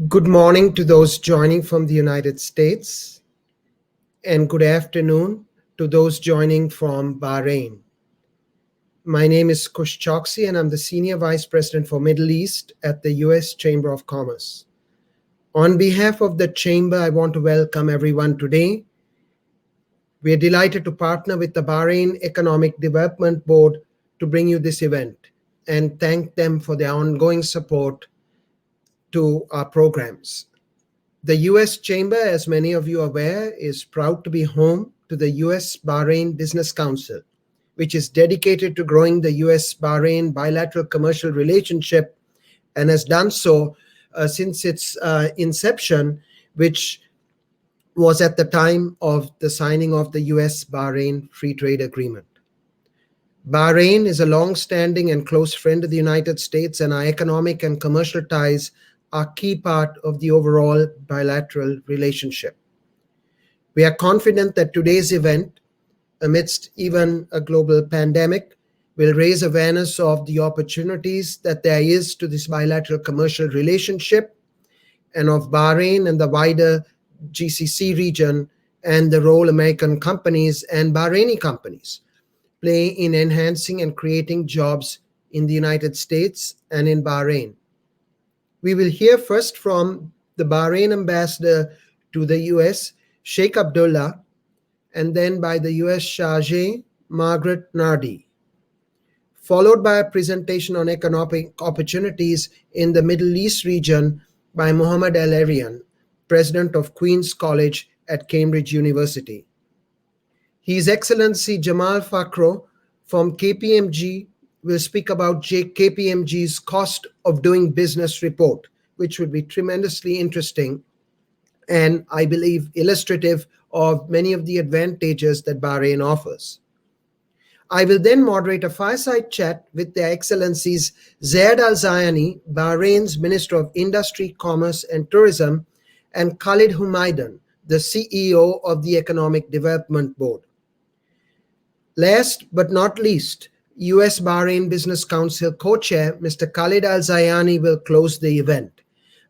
Good morning to those joining from the United States, and good afternoon to those joining from Bahrain. My name is Kush Choksi, and I'm the Senior Vice President for Middle East at the U.S. Chamber of Commerce. On behalf of the Chamber, I want to welcome everyone today. We are delighted to partner with the Bahrain Economic Development Board to bring you this event and thank them for their ongoing support to our programs. The U.S. Chamber, as many of you are aware, is proud to be home to the U.S. Bahrain Business Council, which is dedicated to growing the U.S. Bahrain bilateral commercial relationship and has done so since its inception, which was at the time of the signing of the U.S. Bahrain Free Trade Agreement. Bahrain is a long-standing and close friend of the United States, and our economic and commercial ties are key part of the overall bilateral relationship. We are confident that today's event, amidst even a global pandemic, will raise awareness of the opportunities that there is to this bilateral commercial relationship and of Bahrain and the wider GCC region and the role American companies and Bahraini companies play in enhancing and creating jobs in the United States and in Bahrain. We will hear first from the Bahrain ambassador to the US, Sheikh Abdullah, and then by the US Chargé, Margaret Nardi, followed by a presentation on economic opportunities in the Middle East region by Mohamed El-Erian, president of Queen's College at Cambridge University. His Excellency Jamal Fakhro from KPMG will speak about KPMG's cost of doing business report, which would be tremendously interesting and I believe illustrative of many of the advantages that Bahrain offers. I will then moderate a fireside chat with Their Excellencies Zayed Alzayani, Bahrain's Minister of Industry, Commerce and Tourism, and Khalid Humaidan, the CEO of the Economic Development Board. Last but not least, U.S. Bahrain Business Council co-chair, Mr. Khalid Alzayani, will close the event.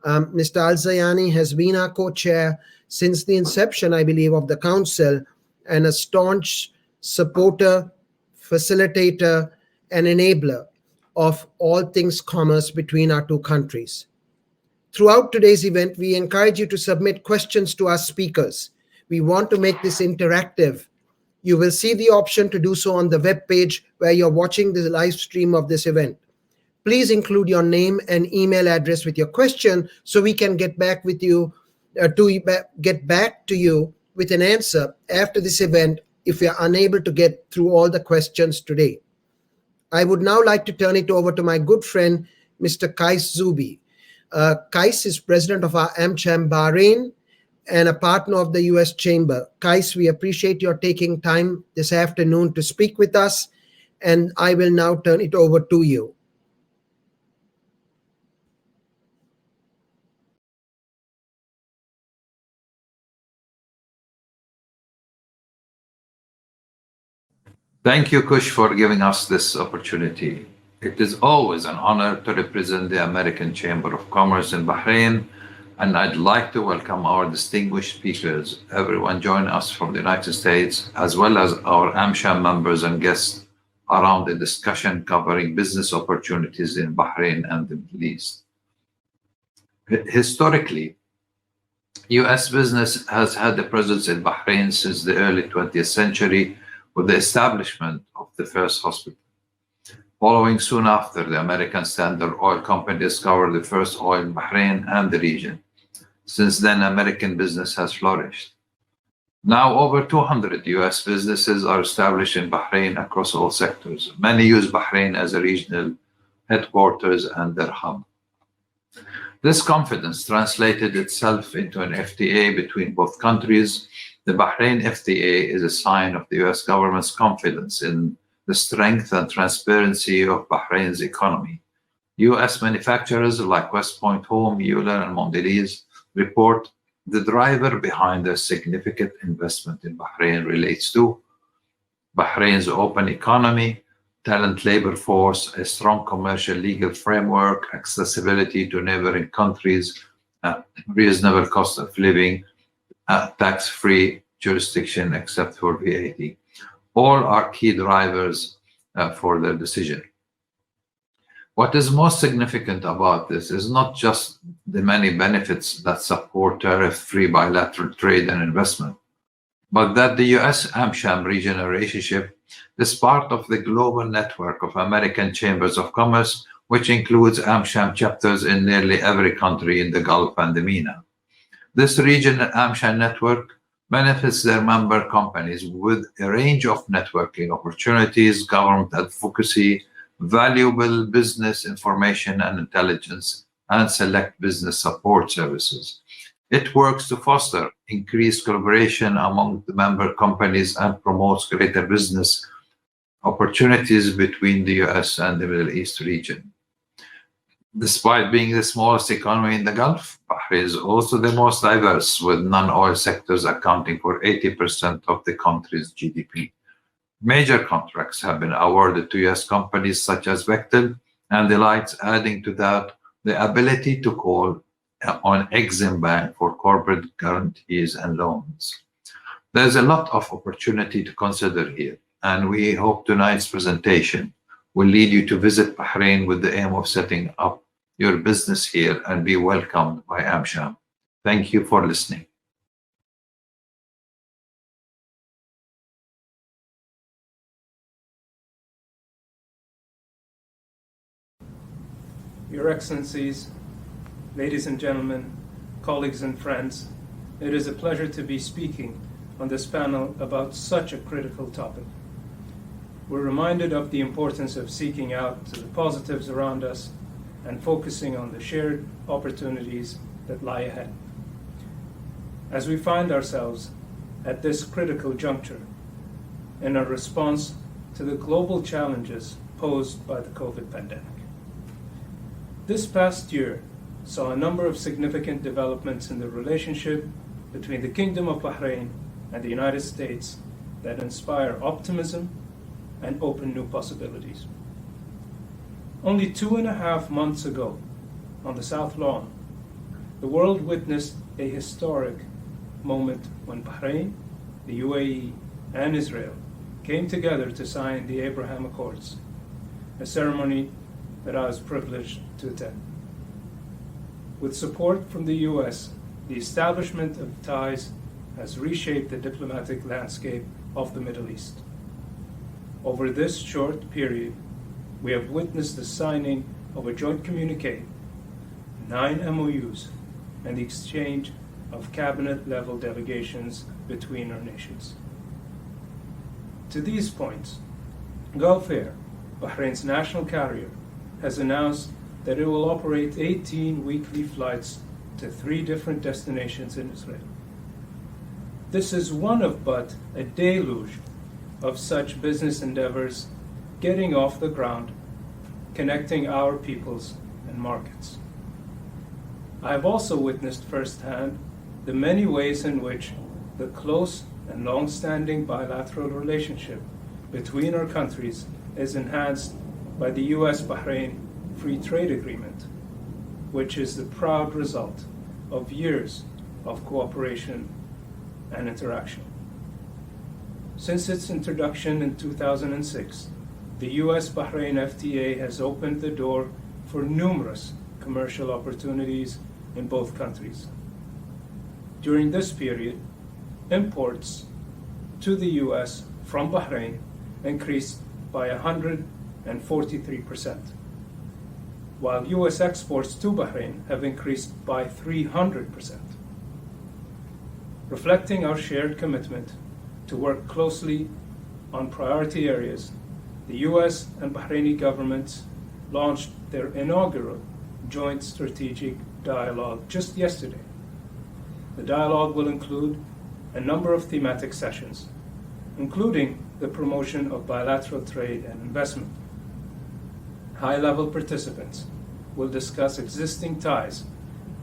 Mr. Alzayani has been our co-chair since the inception, I believe, of the council and a staunch supporter, facilitator, and enabler of all things commerce between our two countries. Throughout today's event, we encourage you to submit questions to our speakers. We want to make this interactive. You will see the option to do so on the web page where you're watching the live stream of this event. Please include your name and email address with your question so we can get back with you get back to you with an answer after this event if we are unable to get through all the questions today. I would now like to turn it over to my good friend, Mr. Qais Zubi. Qais is president of our AmCham Bahrain and a partner of the U.S. Chamber. Qais, we appreciate your taking time this afternoon to speak with us, and I will now turn it over to you. Thank you, Kush, for giving us this opportunity. It is always an honor to represent the American Chamber of Commerce in Bahrain, and I'd like to welcome our distinguished speakers, everyone joining us from the United States, as well as our AmCham members and guests around the discussion covering business opportunities in Bahrain and the Middle East. Historically, U.S. business has had a presence in Bahrain since the early 20th century with the establishment of the first hospital. Following soon after, the American Standard Oil Company discovered the first oil in Bahrain and the region. Since then, American business has flourished. Now, over 200 U.S. businesses are established in Bahrain across all sectors. Many use Bahrain as a regional headquarters and their hub. This confidence translated itself into an FTA between both countries. The Bahrain FTA is a sign of the U.S. government's confidence in the strength and transparency of Bahrain's economy. U.S. manufacturers like West Point Home, Euler, and Mondelez report the driver behind the significant investment in Bahrain relates to Bahrain's open economy, talent labor force, a strong commercial legal framework, accessibility to neighboring countries, reasonable cost of living, tax-free jurisdiction except for VAT. All are key drivers for their decision. What is most significant about this is not just the many benefits that support tariff-free bilateral trade and investment, but that the U.S.-AmSham regional relationship is part of the global network of American chambers of commerce, which includes AmSham chapters in nearly every country in the Gulf and the MENA. This regional AmSham network benefits their member companies with a range of networking opportunities, government advocacy, valuable business information and intelligence, and select business support services. It works to foster increased collaboration among the member companies and promotes greater business opportunities between the US and the Middle East region. Despite being the smallest economy in the Gulf, Bahrain is also the most diverse, with non-oil sectors accounting for 80% of the country's GDP. Major contracts have been awarded to US companies such as Bechtel and the likes, adding to that the ability to call on Exim Bank for corporate guarantees and loans. There's a lot of opportunity to consider here, and we hope tonight's presentation will lead you to visit Bahrain with the aim of setting up your business here and be welcomed by AmSham. Thank you for listening. Your Excellencies, ladies and gentlemen, colleagues and friends, it is a pleasure to be speaking on this panel about such a critical topic. We're reminded of the importance of seeking out the positives around us and focusing on the shared opportunities that lie ahead. As we find ourselves at this critical juncture in our response to the global challenges posed by the COVID pandemic. This past year saw a number of significant developments in the relationship between the Kingdom of Bahrain and the United States that inspire optimism and open new possibilities. Only 2.5 months ago, on the South Lawn, the world witnessed a historic moment when Bahrain, the UAE, and Israel came together to sign the Abraham Accords, a ceremony that I was privileged to attend. With support from the US, the establishment of ties has reshaped the diplomatic landscape of the Middle East. Over this short period, we have witnessed the signing of a joint communique, 9 MOUs, and the exchange of cabinet-level delegations between our nations. To these points, Gulf Air, Bahrain's national carrier, has announced that it will operate 18 weekly flights to 3 different destinations in Israel. This is one of but a deluge of such business endeavors getting off the ground, connecting our peoples and markets. I have also witnessed firsthand the many ways in which the close and long-standing bilateral relationship between our countries is enhanced by the U.S. Bahrain Free Trade Agreement, which is the proud result of years of cooperation and interaction. Since its introduction in 2006, the U.S. Bahrain FTA has opened the door for numerous commercial opportunities in both countries. During this period, imports to the U.S. from Bahrain increased by 143%, while U.S. exports to Bahrain have increased by 300%. Reflecting our shared commitment to work closely on priority areas, the U.S. and Bahraini governments launched their inaugural joint strategic dialogue just yesterday. The dialogue will include a number of thematic sessions, including the promotion of bilateral trade and investment. High-level participants will discuss existing ties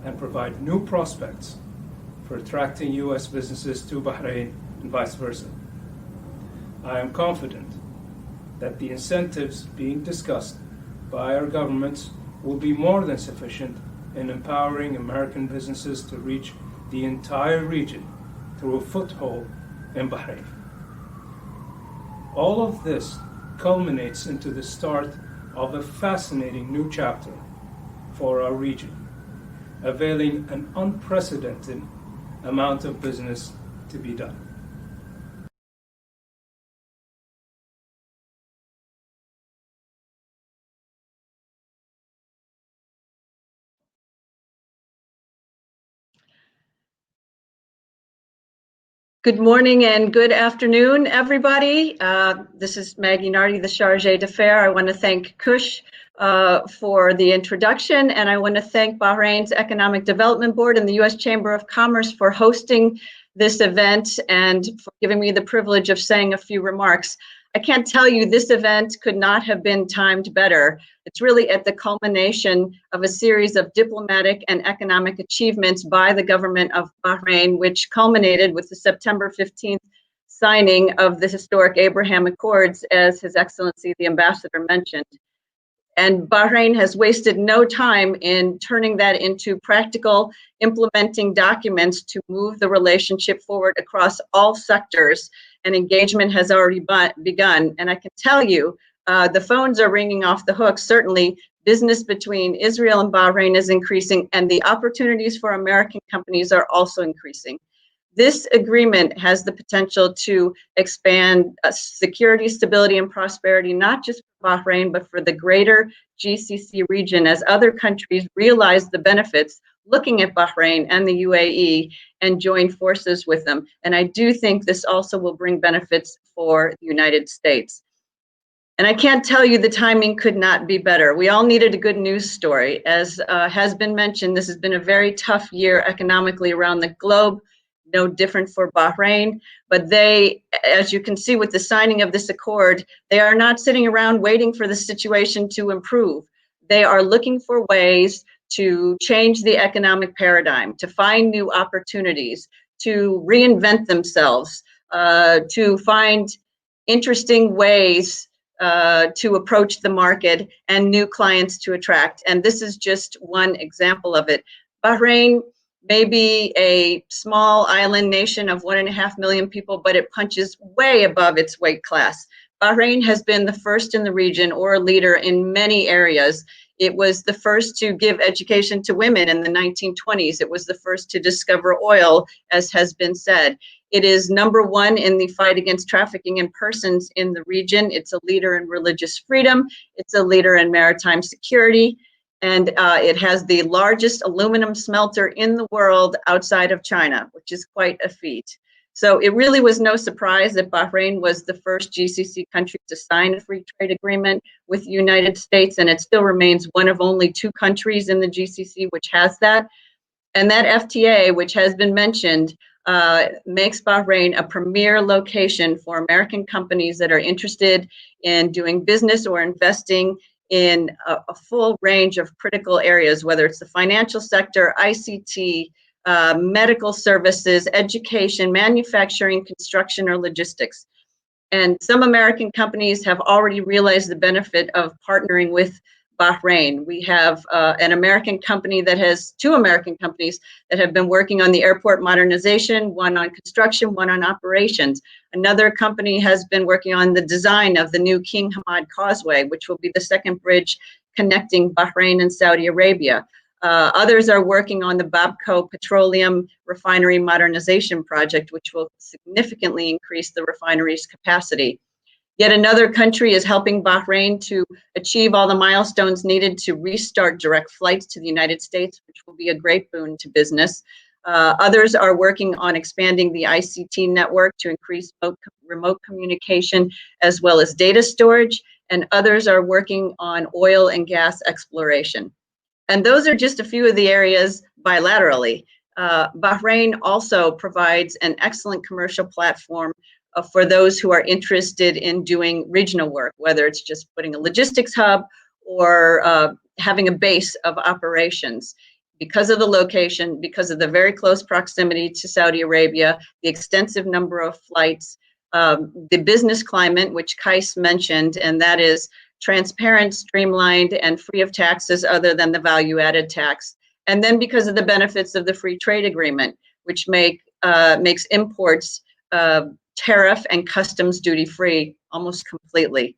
and provide new prospects for attracting U.S. businesses to Bahrain and vice versa. I am confident that the incentives being discussed by our governments will be more than sufficient in empowering American businesses to reach the entire region through a foothold in Bahrain. All of this culminates into the start of a fascinating new chapter for our region, availing an unprecedented amount of business to be done. Good morning and good afternoon, everybody. This is Maggie Nardi, the Chargé d'Affaires. I want to thank Kush for the introduction, and I want to thank Bahrain's Economic Development Board and the U.S. Chamber of Commerce for hosting this event and for giving me the privilege of saying a few remarks. I can't tell you this event could not have been timed better. It's really at the culmination of a series of diplomatic and economic achievements by the government of Bahrain, which culminated with the September 15th signing of the historic Abraham Accords, as His Excellency the Ambassador mentioned. And Bahrain has wasted no time in turning that into practical implementing documents to move the relationship forward across all sectors, and engagement has already begun. And I can tell you, the phones are ringing off the hook. Certainly, business between Israel and Bahrain is increasing, and the opportunities for American companies are also increasing. This agreement has the potential to expand security, stability, and prosperity, not just for Bahrain, but for the greater GCC region as other countries realize the benefits, looking at Bahrain and the UAE and join forces with them. And I do think this also will bring benefits for the United States. And I can't tell you the timing could not be better. We all needed a good news story. As has been mentioned, this has been a very tough year economically around the globe. No different for Bahrain, but they, as you can see with the signing of this accord, they are not sitting around waiting for the situation to improve. They are looking for ways to change the economic paradigm, to find new opportunities, to reinvent themselves, to find interesting ways to approach the market and new clients to attract. And this is just one example of it. Bahrain may be a small island nation of 1.5 million people, but it punches way above its weight class. Bahrain has been the first in the region or a leader in many areas. It was the first to give education to women in the 1920s. It was the first to discover oil, as has been said. It is #1 in the fight against trafficking in persons in the region. It's a leader in religious freedom. It's a leader in maritime security. And it has the largest aluminum smelter in the world outside of China, which is quite a feat. So it really was no surprise that Bahrain was the first GCC country to sign a free trade agreement with the United States, and it still remains one of only 2 countries in the GCC which has that. And that FTA, which has been mentioned, makes Bahrain a premier location for American companies that are interested in doing business or investing in a full range of critical areas, whether it's the financial sector, ICT, medical services, education, manufacturing, construction, or logistics. And some American companies have already realized the benefit of partnering with Bahrain. We have an American company that has 2 American companies that have been working on the airport modernization, one on construction, one on operations. Another company has been working on the design of the new King Hamad Causeway, which will be the second bridge connecting Bahrain and Saudi Arabia. Others are working on the Babco Petroleum Refinery Modernization Project, which will significantly increase the refinery's capacity. Yet another country is helping Bahrain to achieve all the milestones needed to restart direct flights to the United States, which will be a great boon to business. Others are working on expanding the ICT network to increase remote communication as well as data storage, and others are working on oil and gas exploration. And those are just a few of the areas bilaterally. Bahrain also provides an excellent commercial platform for those who are interested in doing regional work, whether it's just putting a logistics hub or having a base of operations. Because of the location, because of the very close proximity to Saudi Arabia, the extensive number of flights, the business climate, which Kais mentioned, and that is transparent, streamlined, and free of taxes other than the value-added tax, And then because of the benefits of the free trade agreement, which makes imports tariff and customs duty free almost completely.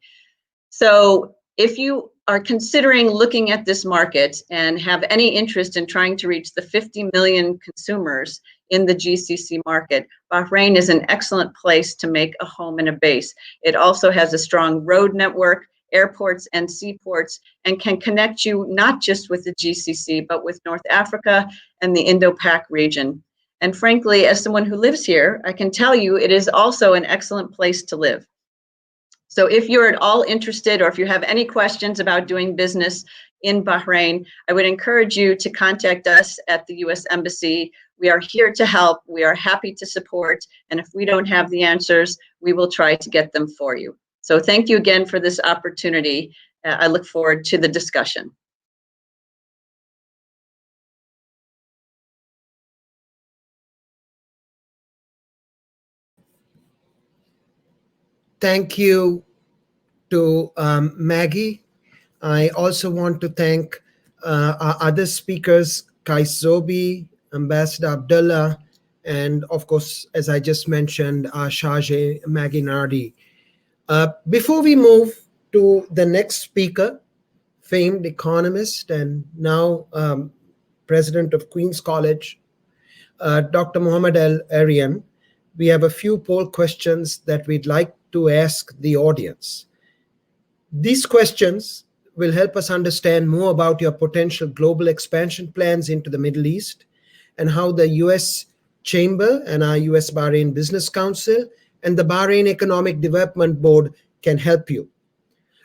So if you are considering looking at this market and have any interest in trying to reach the 50 million consumers in the GCC market, Bahrain is an excellent place to make a home and a base. It also has a strong road network, airports and seaports, and can connect you not just with the GCC, but with North Africa and the Indo-Pac region. And frankly, as someone who lives here, I can tell you it is also an excellent place to live. So if you're at all interested, or if you have any questions about doing business in Bahrain, I would encourage you to contact us at the U.S. Embassy. We are here to help. We are happy to support. And if we don't have the answers, we will try to get them for you. So thank you again for this opportunity. I look forward to the discussion. Thank you to Maggie. I also want to thank our other speakers, Kais Zobi, Ambassador Abdullah, and of course, as I just mentioned, our Chargé, Maggie Nardi. Before we move to the next speaker, famed economist and now president of Queen's College, Dr. Mohamed El-Erian, we have a few poll questions that we'd like to ask the audience. These questions will help us understand more about your potential global expansion plans into the Middle East and how the U.S. Chamber and our U.S. Bahrain Business Council and the Bahrain Economic Development Board can help you.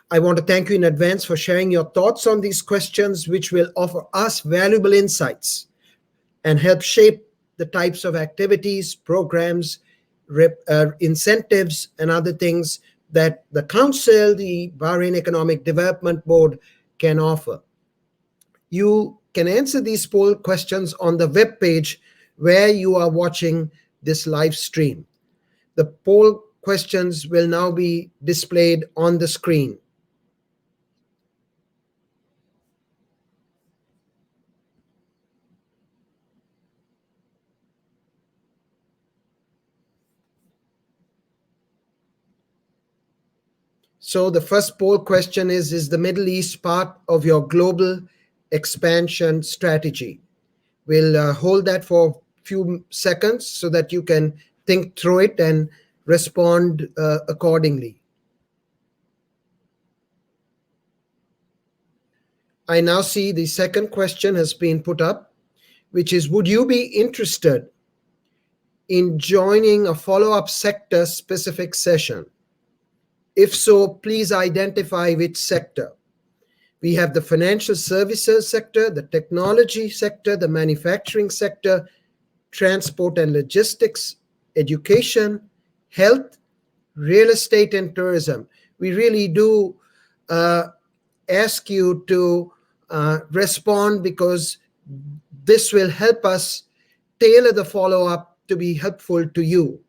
I want to thank you in advance for sharing your thoughts on these questions, which will offer us valuable insights and help shape the types of activities, programs, incentives, and other things that the Council, the Bahrain Economic Development Board, can offer. You can answer these poll questions on the web page where you are watching this live stream. The poll questions will now be displayed on the screen. So the first poll question is the Middle East part of your global expansion strategy? We'll hold that for a few seconds so that you can think through it and respond accordingly. I now see the second question has been put up, which is, would you be interested in joining a follow-up sector-specific session? If so, please identify which sector. We have the financial services sector, the technology sector, the manufacturing sector, transport and logistics, education, health, real estate, and tourism. We really do ask you to respond, because this will help us tailor the follow-up to be helpful to you.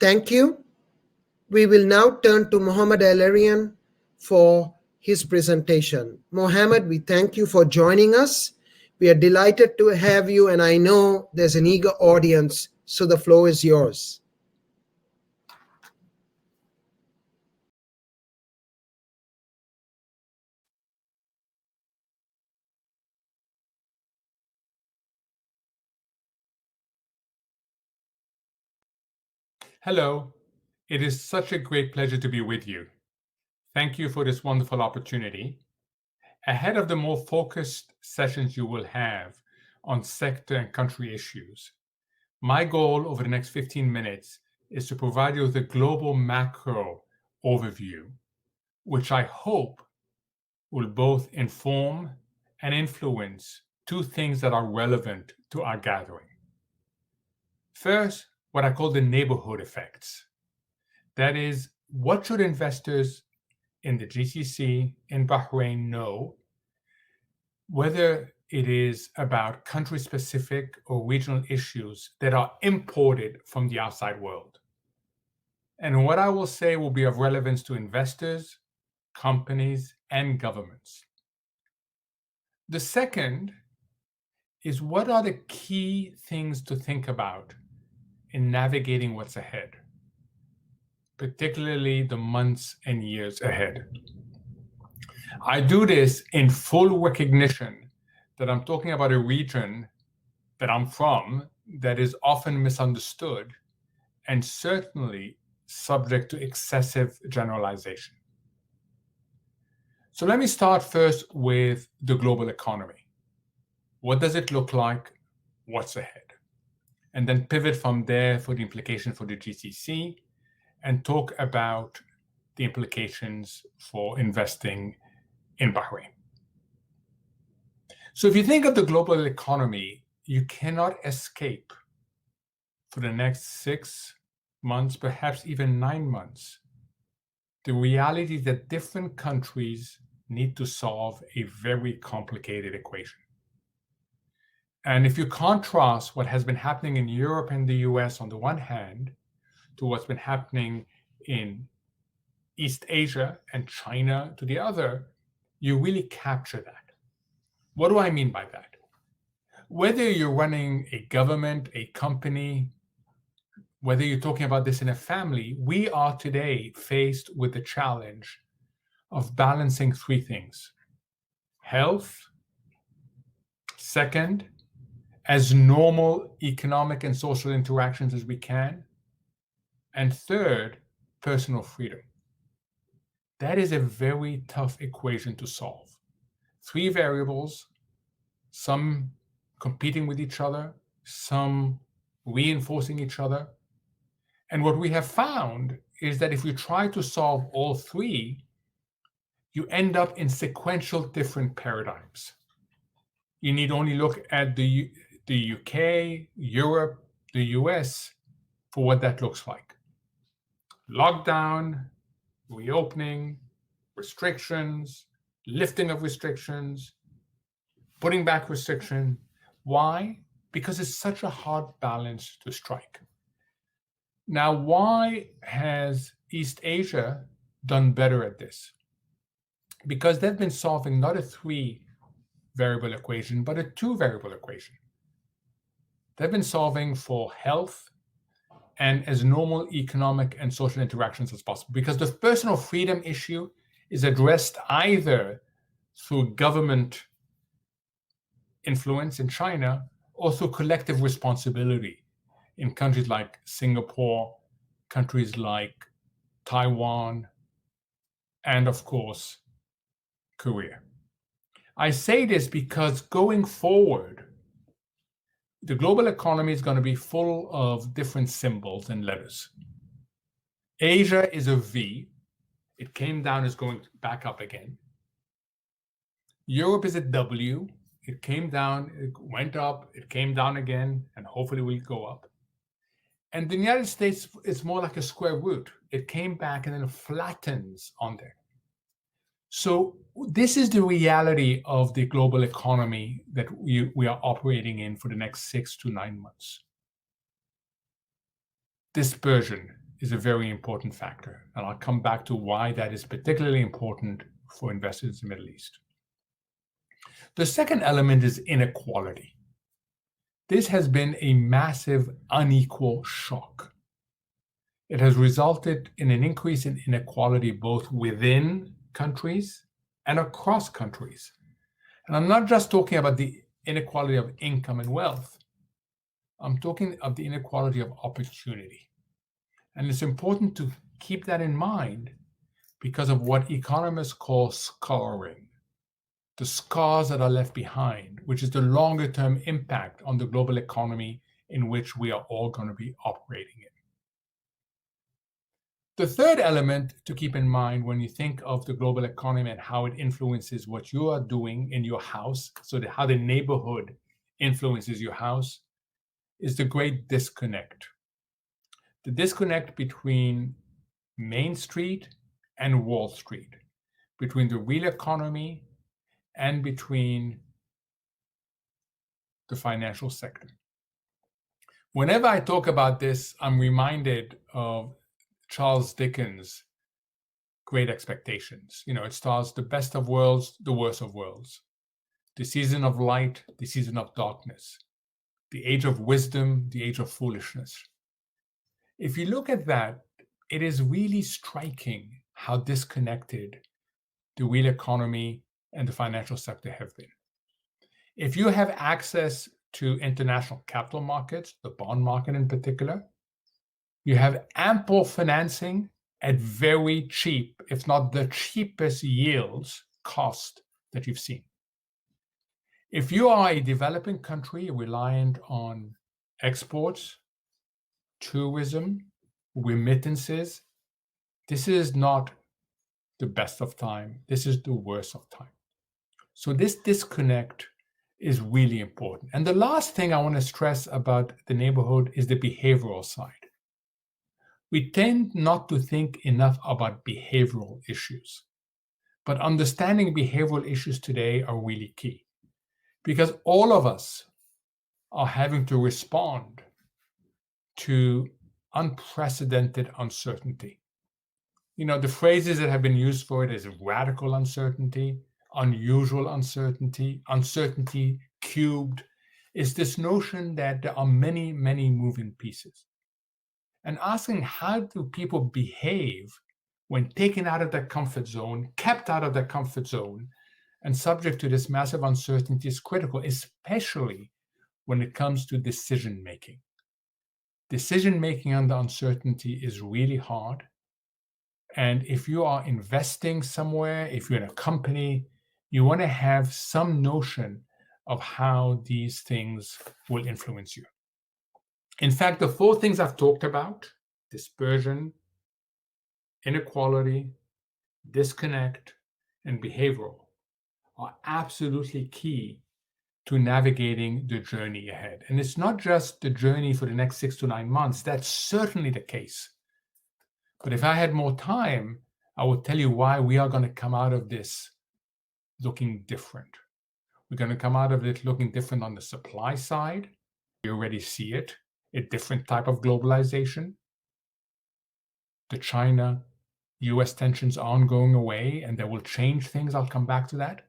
Thank you. We will now turn to Mohamed El-Erian for his presentation. Mohamed, we thank you for joining us. We are delighted to have you, and I know there's an eager audience, so the floor is yours. Hello, it is such a great pleasure to be with you. Thank you for this wonderful opportunity. Ahead of the more focused sessions you will have on sector and country issues, my goal over the next 15 minutes is to provide you with a global macro overview, which I hope will both inform and influence two things that are relevant to our gathering. First, what I call the neighborhood effects. That is, what should investors in the GCC, in Bahrain know, whether it is about country-specific or regional issues that are imported from the outside world. And what I will say will be of relevance to investors, companies, and governments. The second is, what are the key things to think about in navigating what's ahead, particularly the months and years ahead? I do this in full recognition that I'm talking about a region that I'm from that is often misunderstood and certainly subject to excessive generalization. So let me start first with the global economy. What does it look like? What's ahead? And then pivot from there for the implication for the GCC and talk about the implications for investing in Bahrain. So if you think of the global economy, you cannot escape for the next 6 months, perhaps even 9 months, the reality that different countries need to solve a very complicated equation. And if you contrast what has been happening in Europe and the US on the one hand to what's been happening in East Asia and China to the other, you really capture that. What do I mean by that? Whether you're running a government, a company, whether you're talking about this in a family, we are today faced with the challenge of balancing 3 things. Health, second, as normal economic and social interactions as we can, and third, personal freedom. That is a very tough equation to solve. 3 variables, some competing with each other, some reinforcing each other. And what we have found is that if you try to solve all 3, you end up in sequential different paradigms. You need only look at the UK, Europe, the US for what that looks like. Lockdown, reopening, restrictions, lifting of restrictions, putting back restriction. Why? Because it's such a hard balance to strike. Now, why has East Asia done better at this? Because they've been solving not a 3-variable equation, but a 2-variable equation. They've been solving for health and as normal economic and social interactions as possible, because the personal freedom issue is addressed either through government influence in China or through collective responsibility in countries like Singapore, countries like Taiwan, and of course, Korea. I say this because going forward, the global economy is going to be full of different symbols and letters. Asia is a V. It came down, is going back up again. Europe is a W. It came down, it went up, it came down again, and hopefully will go up. And the United States is more like a square root. It came back and then it flattens on there. So this is the reality of the global economy that we are operating in for the next 6 to 9 months. Dispersion is a very important factor, and I'll come back to why that is particularly important for investors in the Middle East. The second element is inequality. This has been a massive unequal shock. It has resulted in an increase in inequality both within countries and across countries. And I'm not just talking about the inequality of income and wealth. I'm talking of the inequality of opportunity. And it's important to keep that in mind because of what economists call scarring, the scars that are left behind, which is the longer term impact on the global economy in which we are all going to be operating in. The third element to keep in mind when you think of the global economy and how it influences what you are doing in your house, so that how the neighborhood influences your house, is the great disconnect. The disconnect between Main Street and Wall Street. between the real economy and between the financial sector. Whenever I talk about this, I'm reminded of Charles Dickens' Great Expectations. It stars the best of worlds, the worst of worlds, the season of light, the season of darkness, the age of wisdom, the age of foolishness. If you look at that, it is really striking how disconnected the real economy and the financial sector have been. If you have access to international capital markets, the bond market in particular, you have ample financing at very cheap, if not the cheapest yields cost that you've seen. If you are a developing country reliant on exports, tourism, remittances, this is not the best of time. This is the worst of time. So this disconnect is really important. And the last thing I want to stress about the neighborhood is the behavioral side. We tend not to think enough about behavioral issues, but understanding behavioral issues today are really key, because all of us are having to respond to unprecedented uncertainty. The phrases that have been used for it is radical uncertainty, unusual uncertainty, uncertainty cubed. Is this notion that there are many, many moving pieces. And asking how do people behave when taken out of their comfort zone, kept out of their comfort zone, and subject to this massive uncertainty is critical, especially when it comes to decision making. Decision making under uncertainty is really hard. And if you are investing somewhere, if you're in a company, you want to have some notion of how these things will influence you. In fact, the 4 things I've talked about, dispersion, inequality, disconnect, and behavioral, are absolutely key to navigating the journey ahead. And it's not just the journey for the next 6 to 9 months. That's certainly the case. But if I had more time, I would tell you why we are going to come out of this looking different. We're going to come out of it looking different on the supply side. We already see it, a different type of globalization. The China-US tensions aren't going away, and they will change things. I'll come back to that.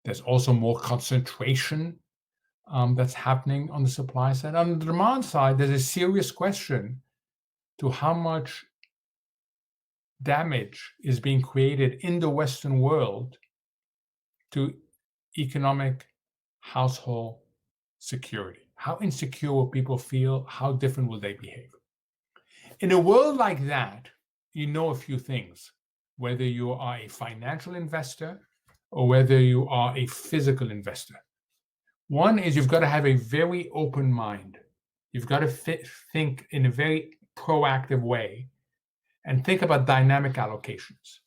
There's also more concentration that's happening on the supply side. On the demand side, there's a serious question to how much damage is being created in the Western world to economic, household security. How insecure will people feel? How different will they behave? In a world like that, you know a few things, whether you are a financial investor or whether you are a physical investor. One is you've got to have a very open mind. You've got to think in a very proactive way and think about dynamic allocations.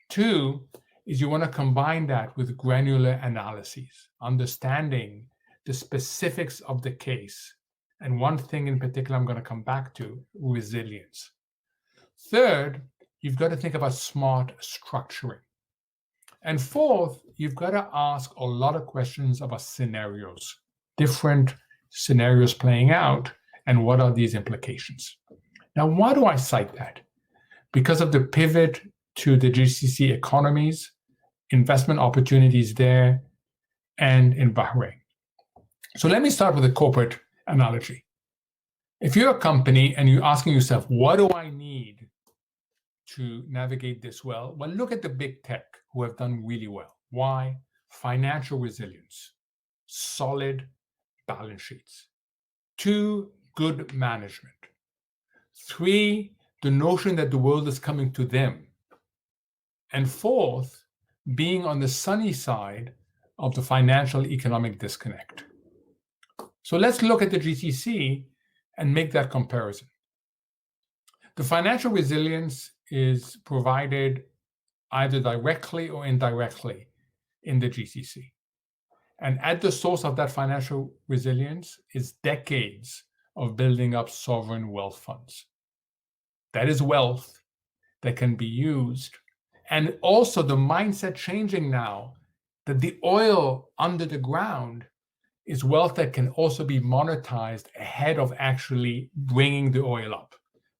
2 is you want to combine that with granular analyses, understanding the specifics of the case. And one thing in particular I'm going to come back to, resilience. 3rd, you've got to think about smart structuring. And 4th, you've got to ask a lot of questions about scenarios, different scenarios playing out, and what are these implications. Now, why do I cite that? Because of the pivot to the GCC economies, investment opportunities there, and in Bahrain. So let me start with a corporate analogy. If you're a company and you're asking yourself, what do I need to navigate this well? Well, look at the big tech who have done really well. Why? Financial resilience, solid balance sheets. 2, good management. 3, the notion that the world is coming to them. And 4th, being on the sunny side of the financial economic disconnect. So let's look at the GCC and make that comparison. The financial resilience is provided either directly or indirectly in the GCC. And at the source of that financial resilience is decades of building up sovereign wealth funds. That is wealth that can be used And also the mindset changing now that the oil under the ground is wealth that can also be monetized ahead of actually bringing the oil up.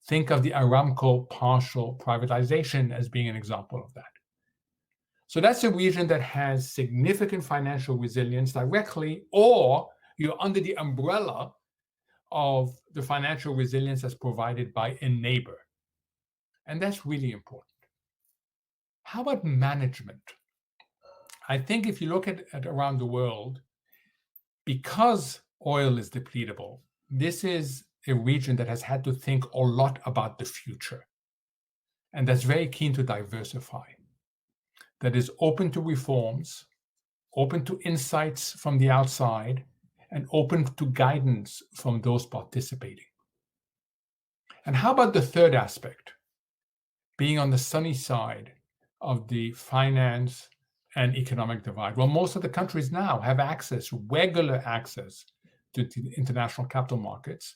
Think of the Aramco partial privatization as being an example of that. So that's a region that has significant financial resilience directly, or you're under the umbrella of the financial resilience that's provided by a neighbor. And that's really important. How about management? I think if you look at around the world, because oil is depletable, this is a region that has had to think a lot about the future, and that's very keen to diversify, that is open to reforms, open to insights from the outside, and open to guidance from those participating. And how about the third aspect, being on the sunny side of the finance and economic divide? Well, most of the countries now have access, regular access to the international capital markets,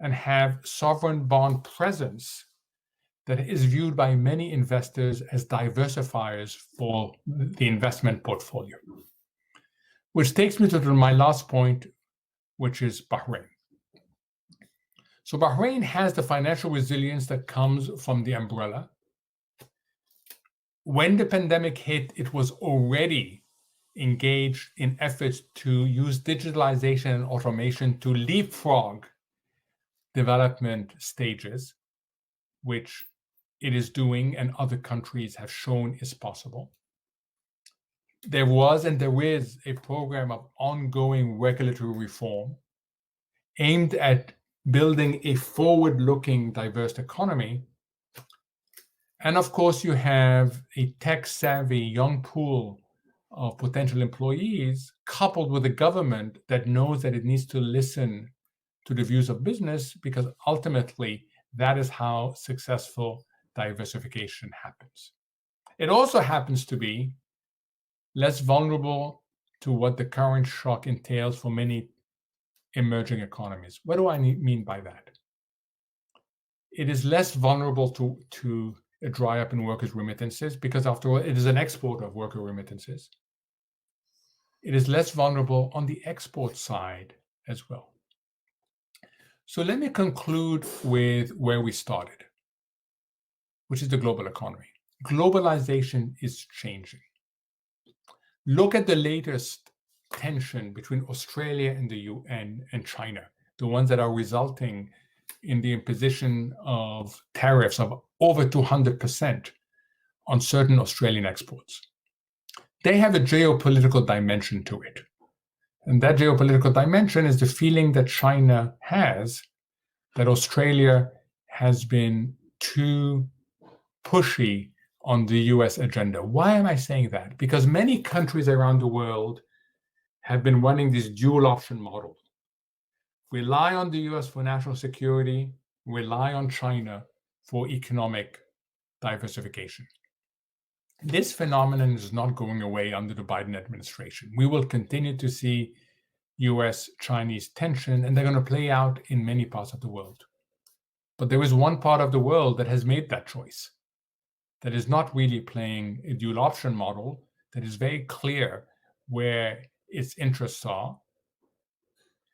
and have sovereign bond presence that is viewed by many investors as diversifiers for the investment portfolio. Which takes me to my last point, which is Bahrain. So Bahrain has the financial resilience that comes from the umbrella. When the pandemic hit, it was already engaged in efforts to use digitalization and automation to leapfrog development stages, which it is doing and other countries have shown is possible. There was and there is a program of ongoing regulatory reform aimed at building a forward-looking, diverse economy. And of course, you have a tech-savvy young pool of potential employees coupled with a government that knows that it needs to listen to the views of business, because ultimately that is how successful diversification happens. It also happens to be less vulnerable to what the current shock entails for many emerging economies. What do I mean by that? It is less vulnerable to a dry up in workers' remittances, because after all, it is an exporter of worker remittances. It is less vulnerable on the export side as well. So let me conclude with where we started, which is the global economy. Globalization is changing. Look at the latest tension between Australia and the UN and China, the ones that are resulting in the imposition of tariffs of over 200% on certain Australian exports. They have a geopolitical dimension to it. And that geopolitical dimension is the feeling that China has that Australia has been too pushy on the US agenda. Why am I saying that? Because many countries around the world have been running this dual option model. Rely on the US for national security, rely on China for economic diversification. This phenomenon is not going away under the Biden administration. We will continue to see US-Chinese tension, and they're going to play out in many parts of the world. But there is one part of the world that has made that choice, that is not really playing a dual option model, that is very clear where its interests are,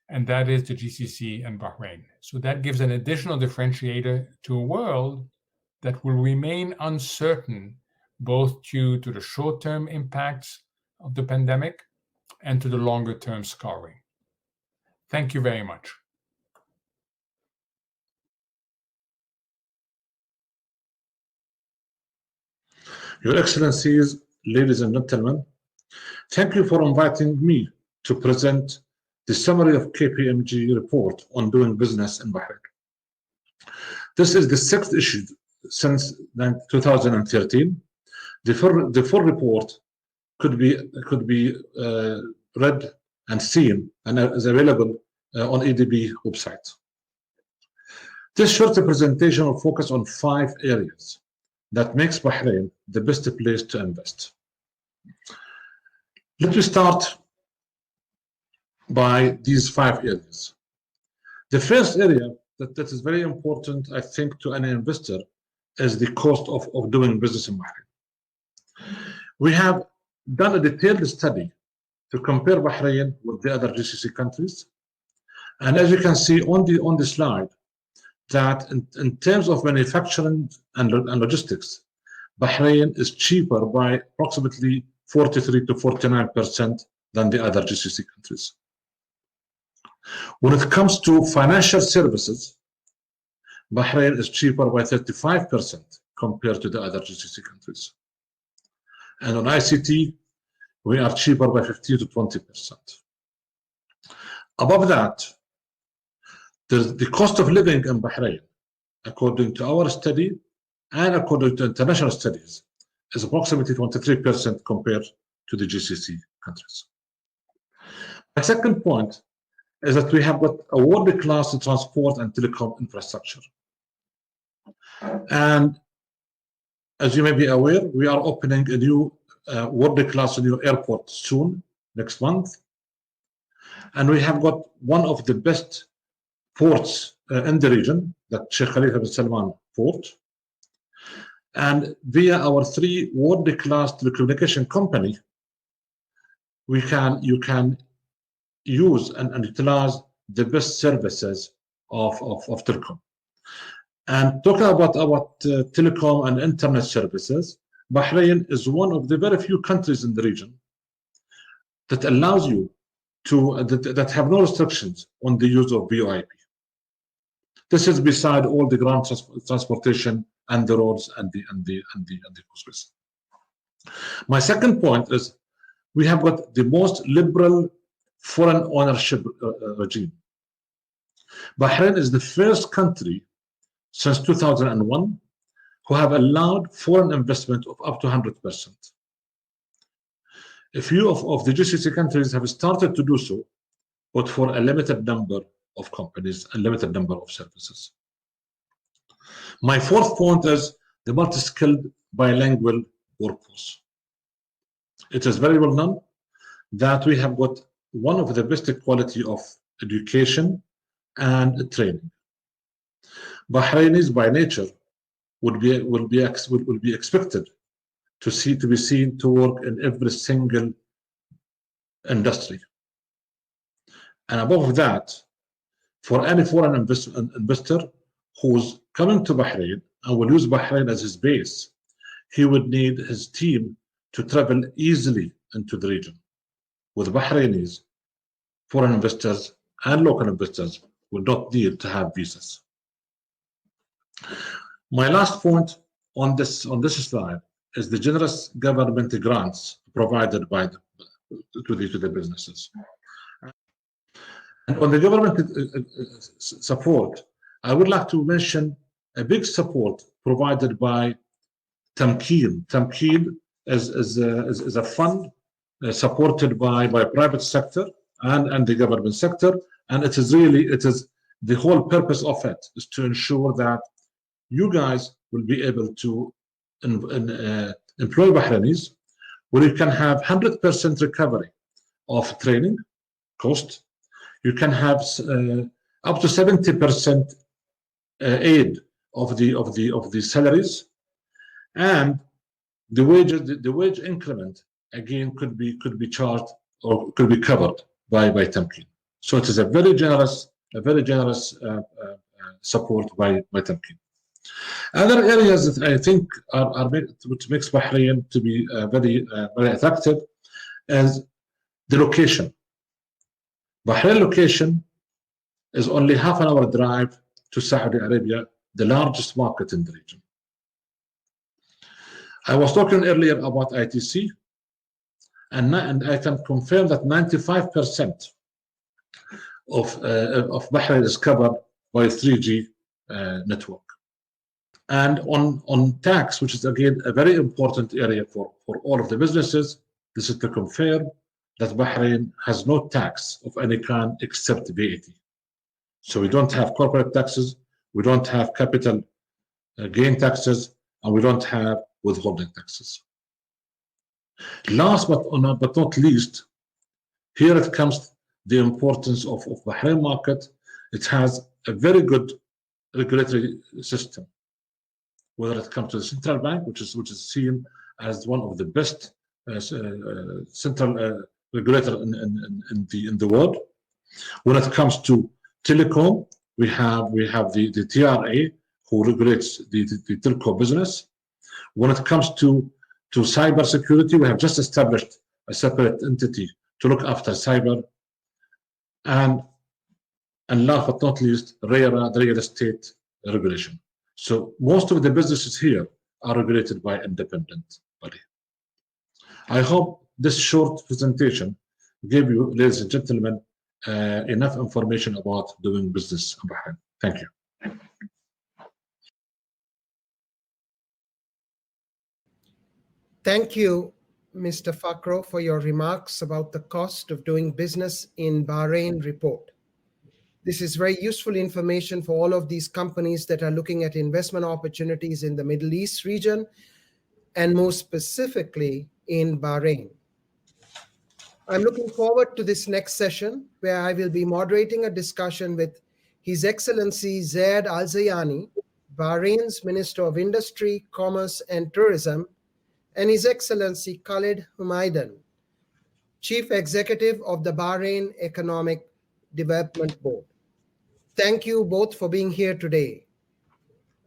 and that is the GCC and Bahrain. So that gives an additional differentiator to a world that will remain uncertain, both due to the short-term impacts of the pandemic and to the longer-term scarring. Thank you very much. Your Excellencies, ladies and gentlemen, thank you for inviting me to present the summary of KPMG report on doing business in Bahrain. This is the sixth issue since 2013. The full report could be read and seen and is available on EDB website. This short presentation will focus on 5 areas that makes Bahrain the best place to invest. Let me start by these 5 areas. The first area that is very important, I think, to any investor is the cost of doing business in Bahrain. We have done a detailed study to compare Bahrain with the other GCC countries. And as you can see on the slide, that in terms of manufacturing and logistics, Bahrain is cheaper by approximately 43 to 49% than the other GCC countries. When it comes to financial services, Bahrain is cheaper by 35% compared to the other GCC countries. And on ICT, we are cheaper by 15 to 20%. Above that, the cost of living in Bahrain, according to our study and according to international studies, is approximately 23% compared to the GCC countries. My second point is that we have got a world-class transport and telecom infrastructure. And as you may be aware, we are opening a new world-class new airport soon, next month. And we have got one of the best ports in the region, that Sheikh Khalifa bin Salman port. And via our 3 world-class telecommunication company, you can use and utilize the best services of telecom. And talking about telecom and internet services, Bahrain is one of the very few countries in the region that allows you to that have no restrictions on the use of VoIP. This is beside all the ground transportation and the roads and the causeways. My second point is we have got the most liberal foreign ownership regime. Bahrain is the first country since 2001 who have allowed foreign investment of up to 100%. A few of the GCC countries have started to do so, but for a limited number of companies and limited number of services. My fourth point is the multi-skilled bilingual workforce. It is very well known that we have got one of the best quality of education and training. Bahrainis by nature will be expected to be seen to work in every single industry. And above that, for any foreign investor who's coming to Bahrain and will use Bahrain as his base, he would need his team to travel easily into the region. With Bahrainis, foreign investors and local investors will not need to have visas. My last point on this slide is the generous government grants provided by to the businesses. And on the government support, I would like to mention a big support provided by Tamkeen. Tamkeen is a fund supported by private sector and the government sector, and it is the whole purpose of it is to ensure that you guys will be able to employ Bahrainis, where you can have 100% recovery of training cost. You can have up to 70% aid of the salaries, and the wage increment again could be charged or could be covered by Tamkeen. So it is a very generous support by Tamkeen. Other areas that I think which makes Bahrain to be very attractive is the location. Bahrain location is only half an hour drive to Saudi Arabia, the largest market in the region. I was talking earlier about ITC, and I can confirm that 95% of Bahrain is covered by 3G network. And on tax, which is again a very important area for all of the businesses, this is to confirm that Bahrain has no tax of any kind except VAT. So we don't have corporate taxes, we don't have capital gain taxes, and we don't have withholding taxes. Last but not least, here it comes the importance of Bahrain market. It has a very good regulatory system, whether it comes to the central bank, which is seen as one of the best central regulator in the world. When it comes to telecom, we have the TRA, who regulates the telco business. When it comes to cyber security, we have just established a separate entity to look after cyber. And last but not least, RERA, the real estate regulation. So most of the businesses here are regulated by independent body. I hope this short presentation gave you, ladies and gentlemen, enough information about doing business in Bahrain. Thank you. Thank you, Mr. Fakhro, for your remarks about the cost of doing business in Bahrain report. This is very useful information for all of these companies that are looking at investment opportunities in the Middle East region, and more specifically in Bahrain. I'm looking forward to this next session, where I will be moderating a discussion with His Excellency Zayed Alzayani, Bahrain's Minister of Industry, Commerce and Tourism, and His Excellency Khalid Humaidan, Chief Executive of the Bahrain Economic Development Board. Thank you both for being here today.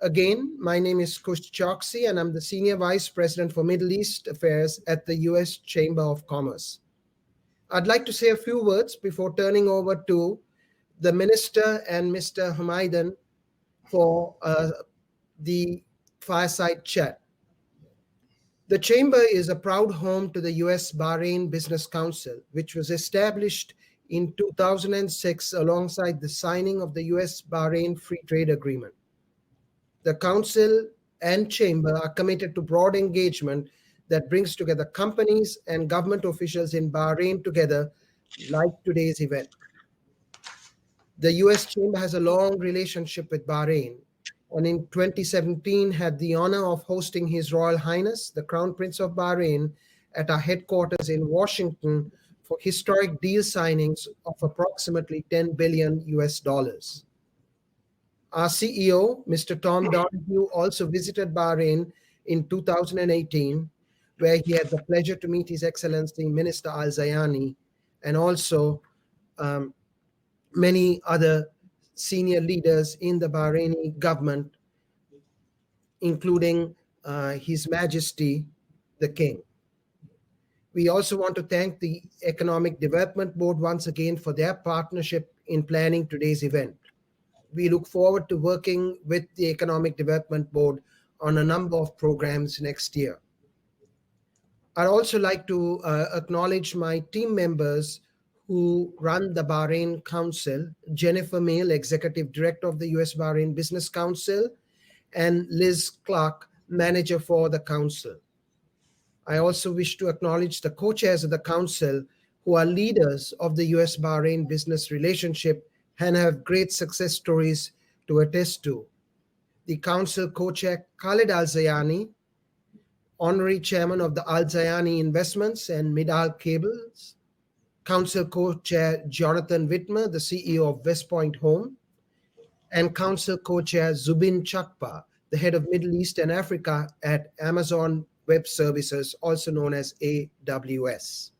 Again, my name is Choksi, and I'm the Senior Vice President for Middle East Affairs at the U.S. Chamber of Commerce. I'd like to say a few words before turning over to the Minister and Mr. Humaidan for the fireside chat. The Chamber is a proud home to the U.S. Bahrain Business Council, which was established in 2006 alongside the signing of the U.S. Bahrain Free Trade Agreement. The Council and Chamber are committed to broad engagement that brings together companies and government officials in Bahrain together, like today's event. The U.S. Chamber has a long relationship with Bahrain, and in 2017 had the honor of hosting His Royal Highness, the Crown Prince of Bahrain, at our headquarters in Washington for historic deal signings of approximately $10 billion US. Our CEO, Mr. Tom Donahue, also visited Bahrain in 2018, where he had the pleasure to meet His Excellency Minister Alzayani, and also many other senior leaders in the Bahraini government, including His Majesty the King. We also want to thank the Economic Development Board once again for their partnership in planning today's event. We look forward to working with the Economic Development Board on a number of programs next year. I'd also like to acknowledge my team members who run the Bahrain Council: Jennifer Mail, Executive Director of the U.S. Bahrain Business Council, and Liz Clark, Manager for the Council. I also wish to acknowledge the co-chairs of the Council, who are leaders of the U.S. Bahrain business relationship and have great success stories to attest to. The Council co-chair Khalid Alzayani, Honorary Chairman of the Alzayani Investments and Midal Cables, Council co-chair Jonathan Whitmer, the CEO of West Point Home, and Council co-chair Zubin Chakpa, the head of Middle East and Africa at Amazon Web Services, also known as AWS.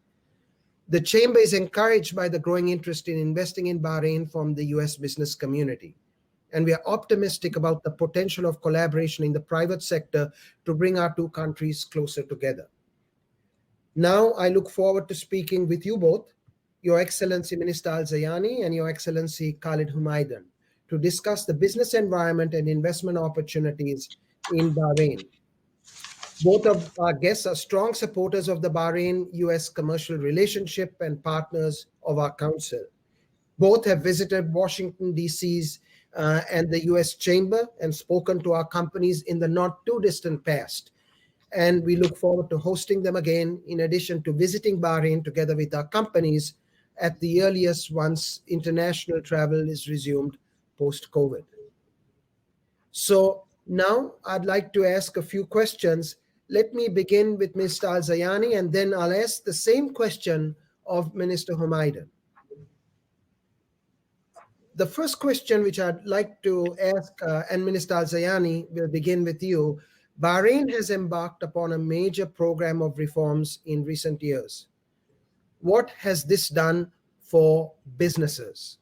The Chamber is encouraged by the growing interest in investing in Bahrain from the US business community, and we are optimistic about the potential of collaboration in the private sector to bring our two countries closer together. Now, I look forward to speaking with you both, Your Excellency Minister Alzayani and Your Excellency Khalid Humaidan, to discuss the business environment and investment opportunities in Bahrain. Both of our guests are strong supporters of the Bahrain-US commercial relationship and partners of our council. Both have visited Washington, D.C.'s and the U.S. Chamber and spoken to our companies in the not too distant past. And we look forward to hosting them again, in addition to visiting Bahrain together with our companies at the earliest once international travel is resumed post-COVID. So now I'd like to ask a few questions. Let me begin with Mr. Alzayani, and then I'll ask the same question of Minister Humaidan. The first question which I'd like to ask, and Minister Alzayani, will begin with you. Bahrain has embarked upon a major program of reforms in recent years. What has this done for businesses?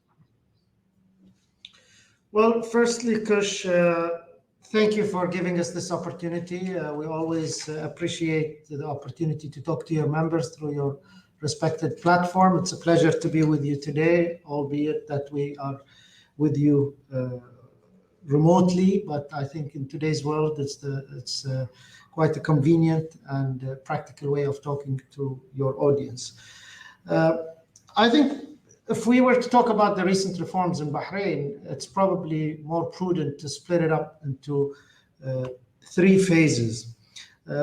Well, firstly, Kush, thank you for giving us this opportunity. We always appreciate the opportunity to talk to your members through your respected platform. It's a pleasure to be with you today, albeit that we are with you remotely, but I think in today's world, it's quite a convenient and practical way of talking to your audience. I think if we were to talk about the recent reforms in Bahrain, it's probably more prudent to split it up into 3 phases.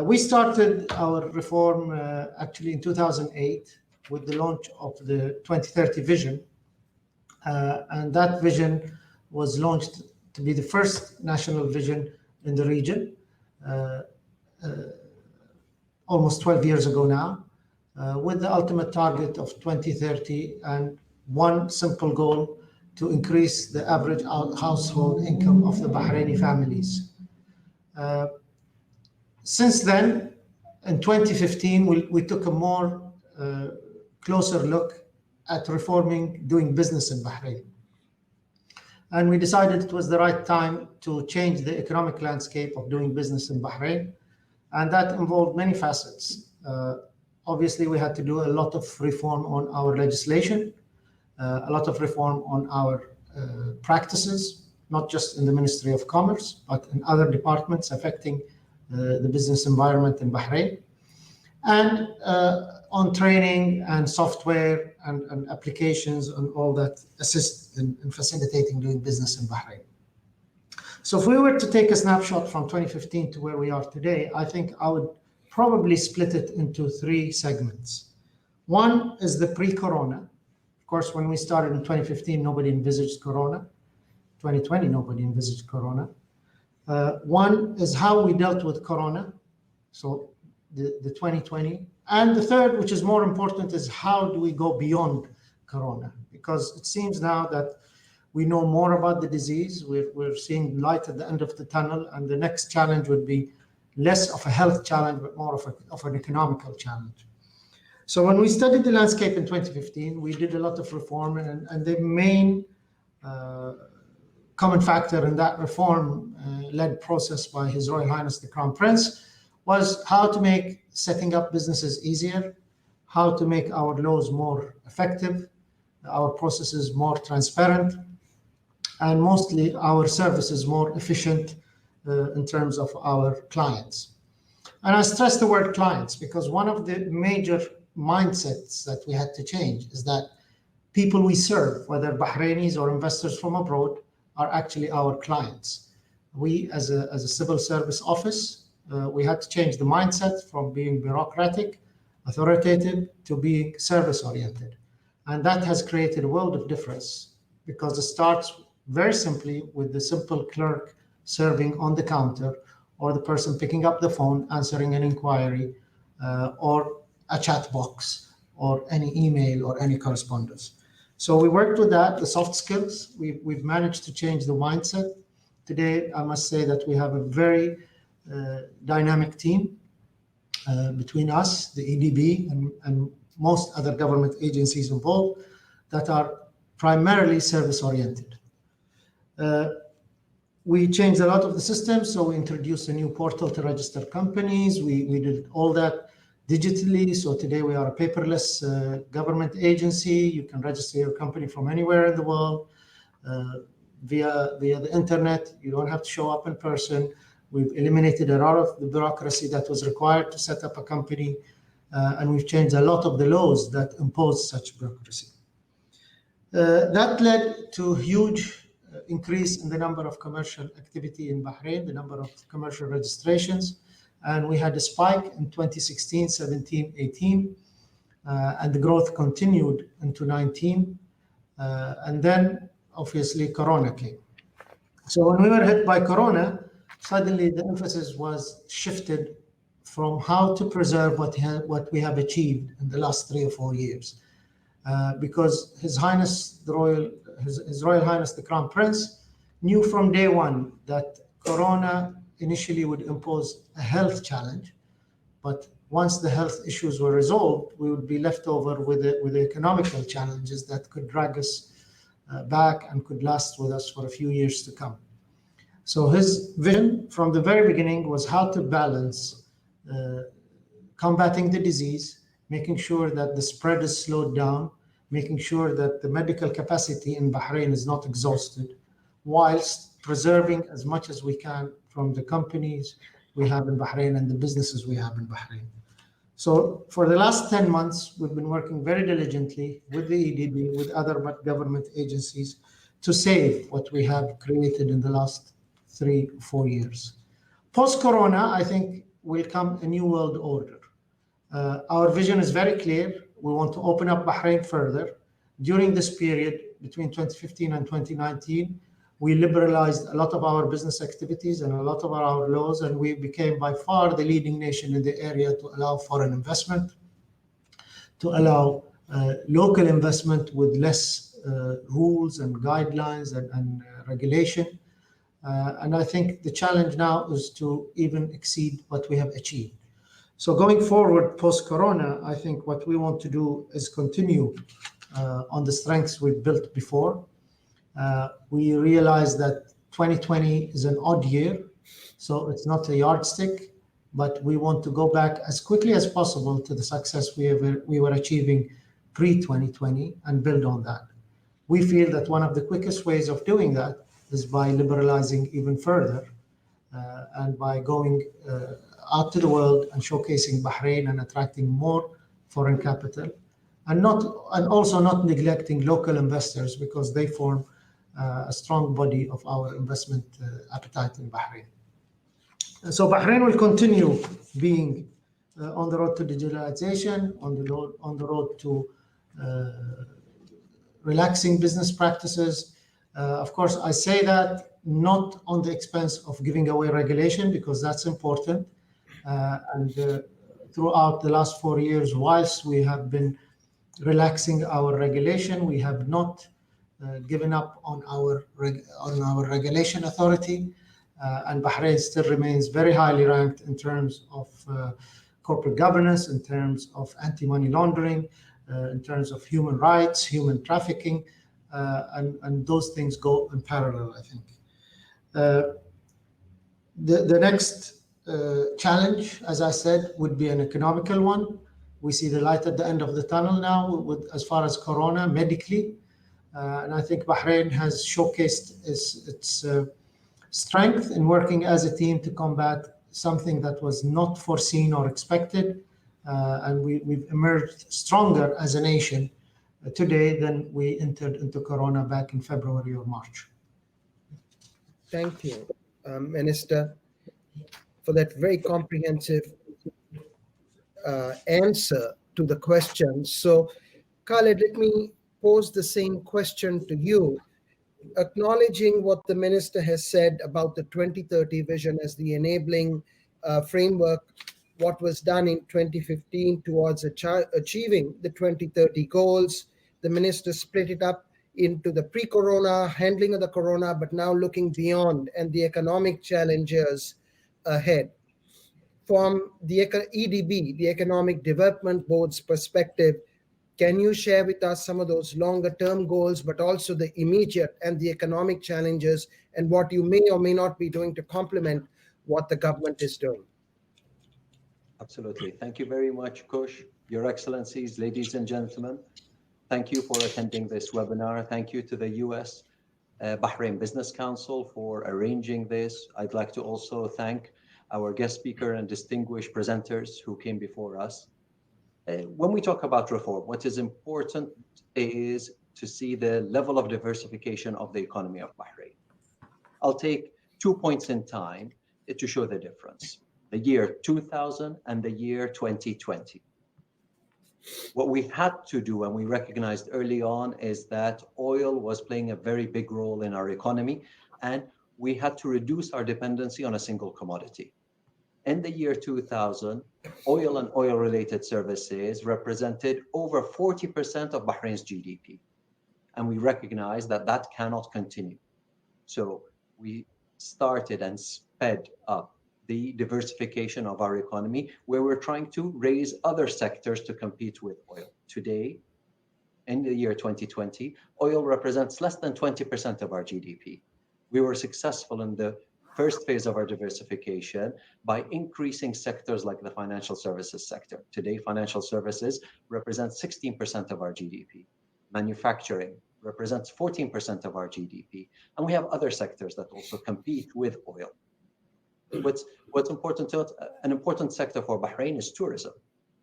We started our reform actually in 2008 with the launch of the 2030 vision. And that vision was launched to be the first national vision in the region almost 12 years ago now, with the ultimate target of 2030 and one simple goal: to increase the average household income of the Bahraini families. Since then, in 2015, we took a more closer look at doing business in Bahrain. And we decided it was the right time to change the economic landscape of doing business in Bahrain. And that involved many facets. Obviously, we had to do a lot of reform on our legislation, a lot of reform on our practices, not just in the Ministry of Commerce, but in other departments affecting the business environment in Bahrain, and on training and software and applications and all that assist in facilitating doing business in Bahrain. So if we were to take a snapshot from 2015 to where we are today, I think I would probably split it into 3 segments. One is the pre-corona. Of course, when we started in 2015, nobody envisaged corona. 2020, nobody envisaged corona. One is how we dealt with corona, so the 2020. And the third, which is more important, is how do we go beyond corona? Because it seems now that we know more about the disease. We're seeing light at the end of the tunnel, and the next challenge would be less of a health challenge, but more of an economical challenge. So when we studied the landscape in 2015, we did a lot of reform, and the main common factor in that reform-led process by His Royal Highness the Crown Prince was how to make setting up businesses easier, how to make our laws more effective, our processes more transparent, and mostly our services more efficient in terms of our clients. And I stress the word clients because one of the major mindsets that we had to change is that people we serve, whether Bahrainis or investors from abroad, are actually our clients. We, as a civil service office, we had to change the mindset from being bureaucratic, authoritative, to being service-oriented. And that has created a world of difference because it starts very simply with the simple clerk serving on the counter, or the person picking up the phone, answering an inquiry, or a chat box, or any email, or any correspondence. So we worked with that, the soft skills. We've managed to change the mindset. Today, I must say that we have a very dynamic team between us, the EDB, and most other government agencies involved that are primarily service-oriented. We changed a lot of the systems, so we introduced a new portal to register companies. We did all that digitally, so today we are a paperless government agency. You can register your company from anywhere in the world via the internet. You don't have to show up in person. We've eliminated a lot of the bureaucracy that was required to set up a company, and we've changed a lot of the laws that impose such bureaucracy. That led to huge increase in the number of commercial activity in Bahrain, the number of commercial registrations, and we had a spike in 2016, 17, 18, and the growth continued into 19, and then obviously Corona came. So when we were hit by Corona, suddenly the emphasis was shifted from how to preserve what we have achieved in the last 3 or 4 years. Because His Royal Highness the Crown Prince knew from day one that Corona initially would impose a health challenge, but once the health issues were resolved, we would be left over with the economical challenges that could drag us back and could last with us for a few years to come. So his vision from the very beginning was how to balance combating the disease, making sure that the spread is slowed down, making sure that the medical capacity in Bahrain is not exhausted, whilst preserving as much as we can from the companies we have in Bahrain and the businesses we have in Bahrain. So for the last 10 months, we've been working very diligently with the EDB, with other government agencies to save what we have created in the last 3 or 4 years. Post-Corona, I think, will come a new world order. Our vision is very clear. We want to open up Bahrain further. During this period, between 2015 and 2019, we liberalized a lot of our business activities and a lot of our laws, and we became by far the leading nation in the area to allow foreign investment, to allow local investment with less rules and guidelines and regulation. And I think the challenge now is to even exceed what we have achieved. So going forward, post-Corona, I think what we want to do is continue on the strengths we've built before. We realize that 2020 is an odd year, so it's not a yardstick, but we want to go back as quickly as possible to the success we were achieving pre-2020 and build on that. We feel that one of the quickest ways of doing that is by liberalizing even further and by going out to the world and showcasing Bahrain and attracting more foreign capital, and also not neglecting local investors, because they form a strong body of our investment appetite in Bahrain. So Bahrain will continue being on the road to digitalization, on the road to relaxing business practices. Of course, I say that not on the expense of giving away regulation, because that's important. And throughout the last 4 years, whilst we have been relaxing our regulation, we have not given up on our regulation authority. And Bahrain still remains very highly ranked in terms of corporate governance, in terms of anti-money laundering, in terms of human rights, human trafficking, and those things go in parallel, I think. The next challenge, as I said, would be an economical one. We see the light at the end of the tunnel now as far as Corona medically. And I think Bahrain has showcased its strength in working as a team to combat something that was not foreseen or expected. And we've emerged stronger as a nation today than we entered into Corona back in February or March. Thank you, Minister, for that very comprehensive answer to the question. So, Khalid, let me pose the same question to you, acknowledging what the Minister has said about the 2030 vision as the enabling framework, what was done in 2015 towards achieving the 2030 goals. The Minister split it up into the pre-Corona, handling of the Corona, but now looking beyond and the economic challenges ahead. From the EDB, the Economic Development Board's perspective, can you share with us some of those longer-term goals, but also the immediate and the economic challenges, and what you may or may not be doing to complement what the government is doing? Absolutely. Thank you very much, Kush, Your Excellencies, ladies and gentlemen. Thank you for attending this webinar. Thank you to the U.S. Bahrain Business Council for arranging this. I'd like to also thank our guest speaker and distinguished presenters who came before us. When we talk about reform, what is important is to see the level of diversification of the economy of Bahrain. I'll take 2 points in time to show the difference: the year 2000 and the year 2020. What we had to do, and we recognized early on, is that oil was playing a very big role in our economy, and we had to reduce our dependency on a single commodity. In the year 2000, oil and oil-related services represented over 40% of Bahrain's GDP. And we recognized that that cannot continue. So we started and sped up the diversification of our economy, where we're trying to raise other sectors to compete with oil. Today, in the year 2020, oil represents less than 20% of our GDP. We were successful in the first phase of our diversification by increasing sectors like the financial services sector. Today, financial services represents 16% of our GDP. Manufacturing represents 14% of our GDP. And we have other sectors that also compete with oil. What's important to note, an important sector for Bahrain is tourism.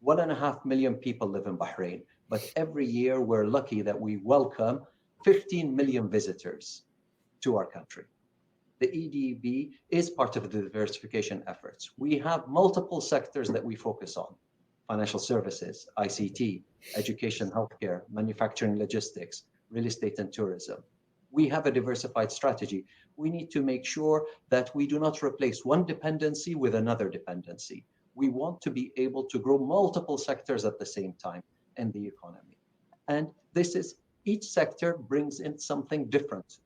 1.5 million people live in Bahrain, but every year we're lucky that we welcome 15 million visitors to our country. The EDB is part of the diversification efforts. We have multiple sectors that we focus on: financial services, ICT, education, healthcare, manufacturing, logistics, real estate, and tourism. We have a diversified strategy. We need to make sure that we do not replace one dependency with another dependency. We want to be able to grow multiple sectors at the same time in the economy. And each sector brings in something different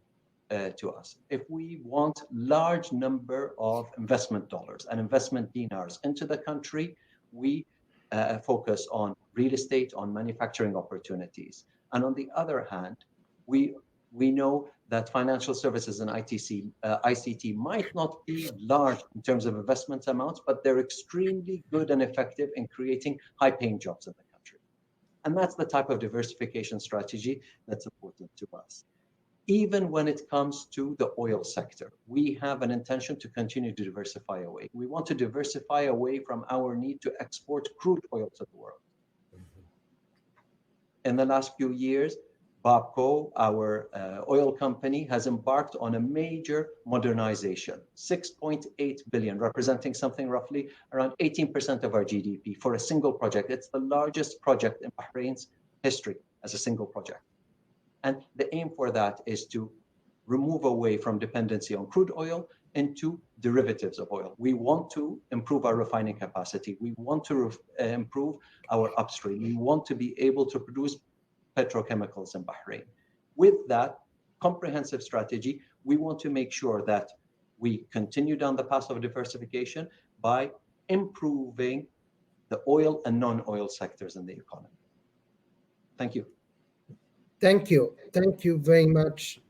to us. If we want large number of investment dollars and investment dinars into the country, we focus on real estate, on manufacturing opportunities. And on the other hand, we know that financial services and ICT might not be large in terms of investment amounts, but they're extremely good and effective in creating high-paying jobs in the country. And that's the type of diversification strategy that's important to us. Even when it comes to the oil sector, we have an intention to continue to diversify away. We want to diversify away from our need to export crude oil to the world. In the last few years, BAPCO, our oil company, has embarked on a major modernization, 6.8 billion, representing something roughly around 18% of our GDP for a single project. It's the largest project in Bahrain's history as a single project. And the aim for that is to remove away from dependency on crude oil into derivatives of oil. We want to improve our refining capacity. We want to improve our upstream. We want to be able to produce petrochemicals in Bahrain. With that comprehensive strategy, we want to make sure that we continue down the path of diversification by improving the oil and non-oil sectors in the economy. Thank you. Thank you. Thank you very much,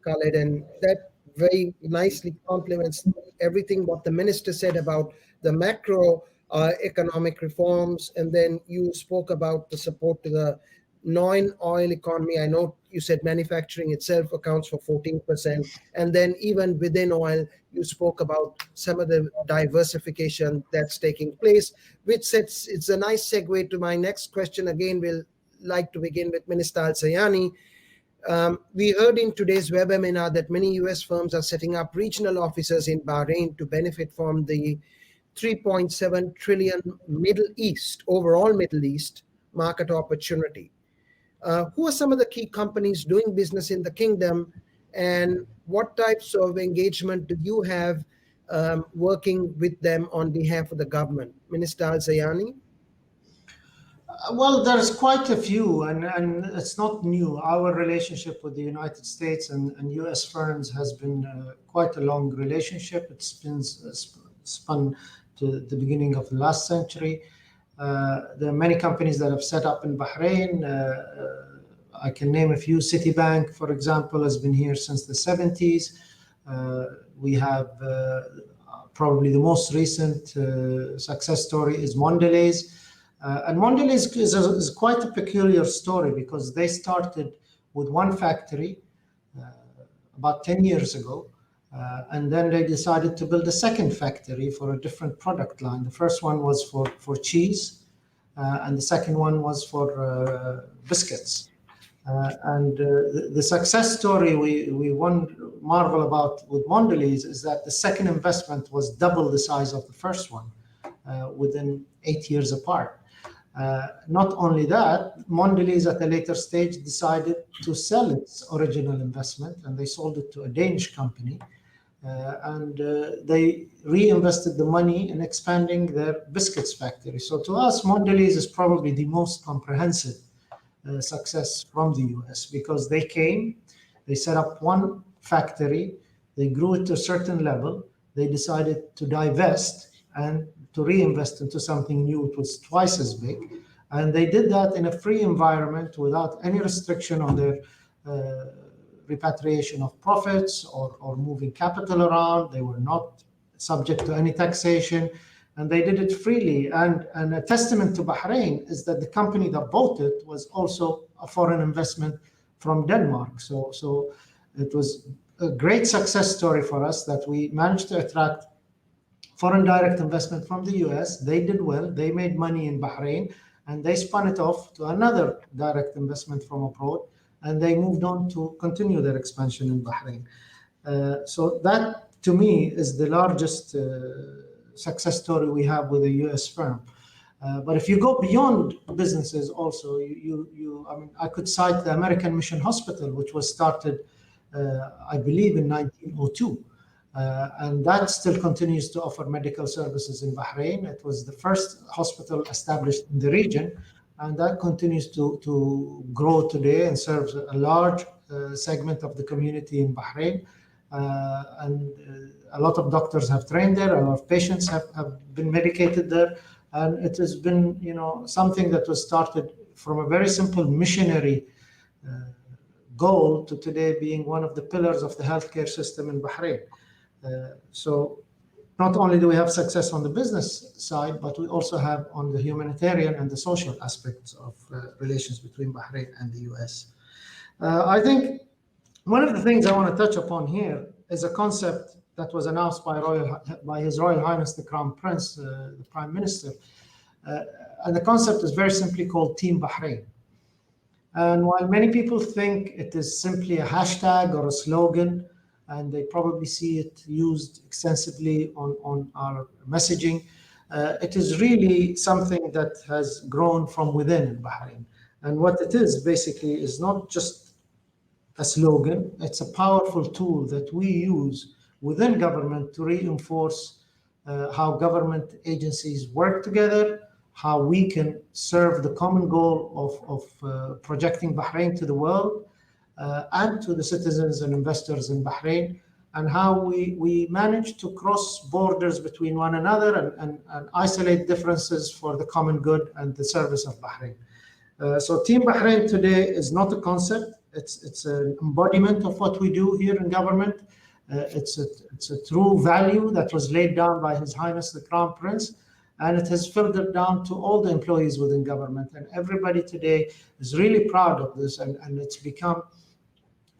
Khalid. And that very nicely complements everything what the minister said about the macro economic reforms. And then you spoke about the support to the non-oil economy. I know you said manufacturing itself accounts for 14%. And then even within oil, you spoke about some of the diversification that's taking place, which it's a nice segue to my next question. Again, we'll like to begin with Minister Alzayani. We heard in today's webinar that many US firms are setting up regional offices in Bahrain to benefit from the 3.7 trillion overall Middle East market opportunity. Who are some of the key companies doing business in the kingdom, and what types of engagement do you have working with them on behalf of the government? Minister Alzayani? Well, there's quite a few, and it's not new. Our relationship with the United States and US firms has been quite a long relationship. It's been spun to the beginning of the last century. There are many companies that have set up in Bahrain. I can name a few. Citibank, for example, has been here since the 70s. We have probably the most recent success story is Mondelez. And Mondelez is quite a peculiar story because they started with one factory about 10 years ago. And then they decided to build a second factory for a different product line. The first one was for cheese, and the second one was for biscuits. And the success story we marvel about with Mondelez is that the second investment was double the size of the first one within 8 years apart. Not only that, Mondelez at a later stage decided to sell its original investment, and they sold it to a Danish company. And they reinvested the money in expanding their biscuits factory. So to us, Mondelez is probably the most comprehensive success from the US, because they set up one factory, they grew it to a certain level, they decided to divest and to reinvest into something new. It was twice as big. And they did that in a free environment without any restriction on their repatriation of profits or moving capital around. They were not subject to any taxation, and they did it freely. And a testament to Bahrain is that the company that bought it was also a foreign investment from Denmark. So it was a great success story for us that we managed to attract foreign direct investment from the US. They did well. They made money in Bahrain, and they spun it off to another direct investment from abroad, and they moved on to continue their expansion in Bahrain. So that, to me, is the largest success story we have with a US firm. But if you go beyond businesses also, I mean, I could cite the American Mission Hospital, which was started, I believe, in 1902. And that still continues to offer medical services in Bahrain. It was the first hospital established in the region, and that continues to grow today and serves a large segment of the community in Bahrain. And a lot of doctors have trained there, a lot of patients have been medicated there. And it has been, something that was started from a very simple missionary goal to today being one of the pillars of the healthcare system in Bahrain. So not only do we have success on the business side, but we also have on the humanitarian and the social aspects of relations between Bahrain and the US. I think one of the things I want to touch upon here is a concept that was announced by His Royal Highness the Crown Prince, the Prime Minister. And the concept is very simply called Team Bahrain. And while many people think it is simply a hashtag or a slogan, and they probably see it used extensively on our messaging, it is really something that has grown from within in Bahrain. And what it is basically is not just a slogan, it's a powerful tool that we use within government to reinforce how government agencies work together, how we can serve the common goal of projecting Bahrain to the world, and to the citizens and investors in Bahrain, and how we manage to cross borders between one another and isolate differences for the common good and the service of Bahrain. So Team Bahrain today is not a concept, it's an embodiment of what we do here in government. It's a true value that was laid down by His Highness the Crown Prince, and it has filtered down to all the employees within government. And everybody today is really proud of this, and it's become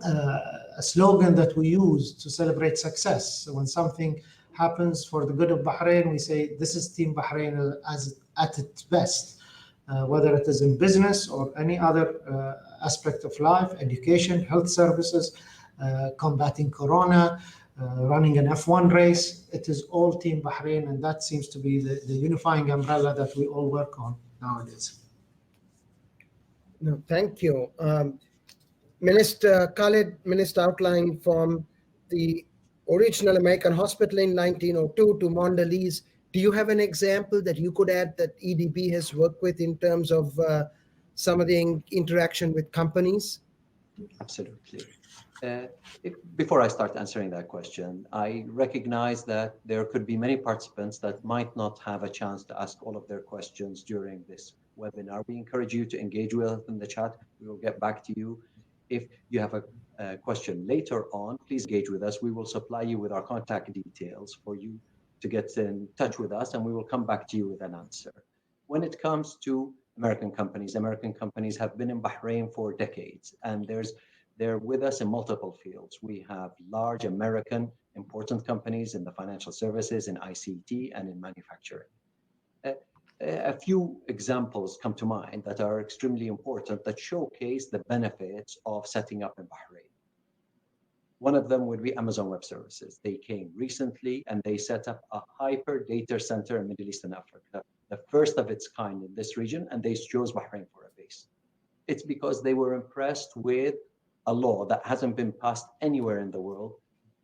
a slogan that we use to celebrate success. So when something happens for the good of Bahrain, we say, this is Team Bahrain at its best, whether it is in business or any other aspect of life, education, health services, combating Corona, running an F1 race. It is all Team Bahrain, and that seems to be the unifying umbrella that we all work on nowadays. No, thank you. Minister Khalid, Minister outlined from the original American hospital in 1902 to Mondelez. Do you have an example that you could add that EDB has worked with in terms of some of the interaction with companies? Absolutely. Before I start answering that question, I recognize that there could be many participants that might not have a chance to ask all of their questions during this webinar. We encourage you to engage with us in the chat. We will get back to you. If you have a question later on, please engage with us. We will supply you with our contact details for you to get in touch with us, and we will come back to you with an answer. When it comes to American companies have been in Bahrain for decades, and they're with us in multiple fields. We have large American important companies in the financial services, in ICT, and in manufacturing. A few examples come to mind that are extremely important that showcase the benefits of setting up in Bahrain. One of them would be Amazon Web Services. They came recently and they set up a hyper data center in Middle East and Africa, the first of its kind in this region, and they chose Bahrain for a base. It's because they were impressed with a law that hasn't been passed anywhere in the world,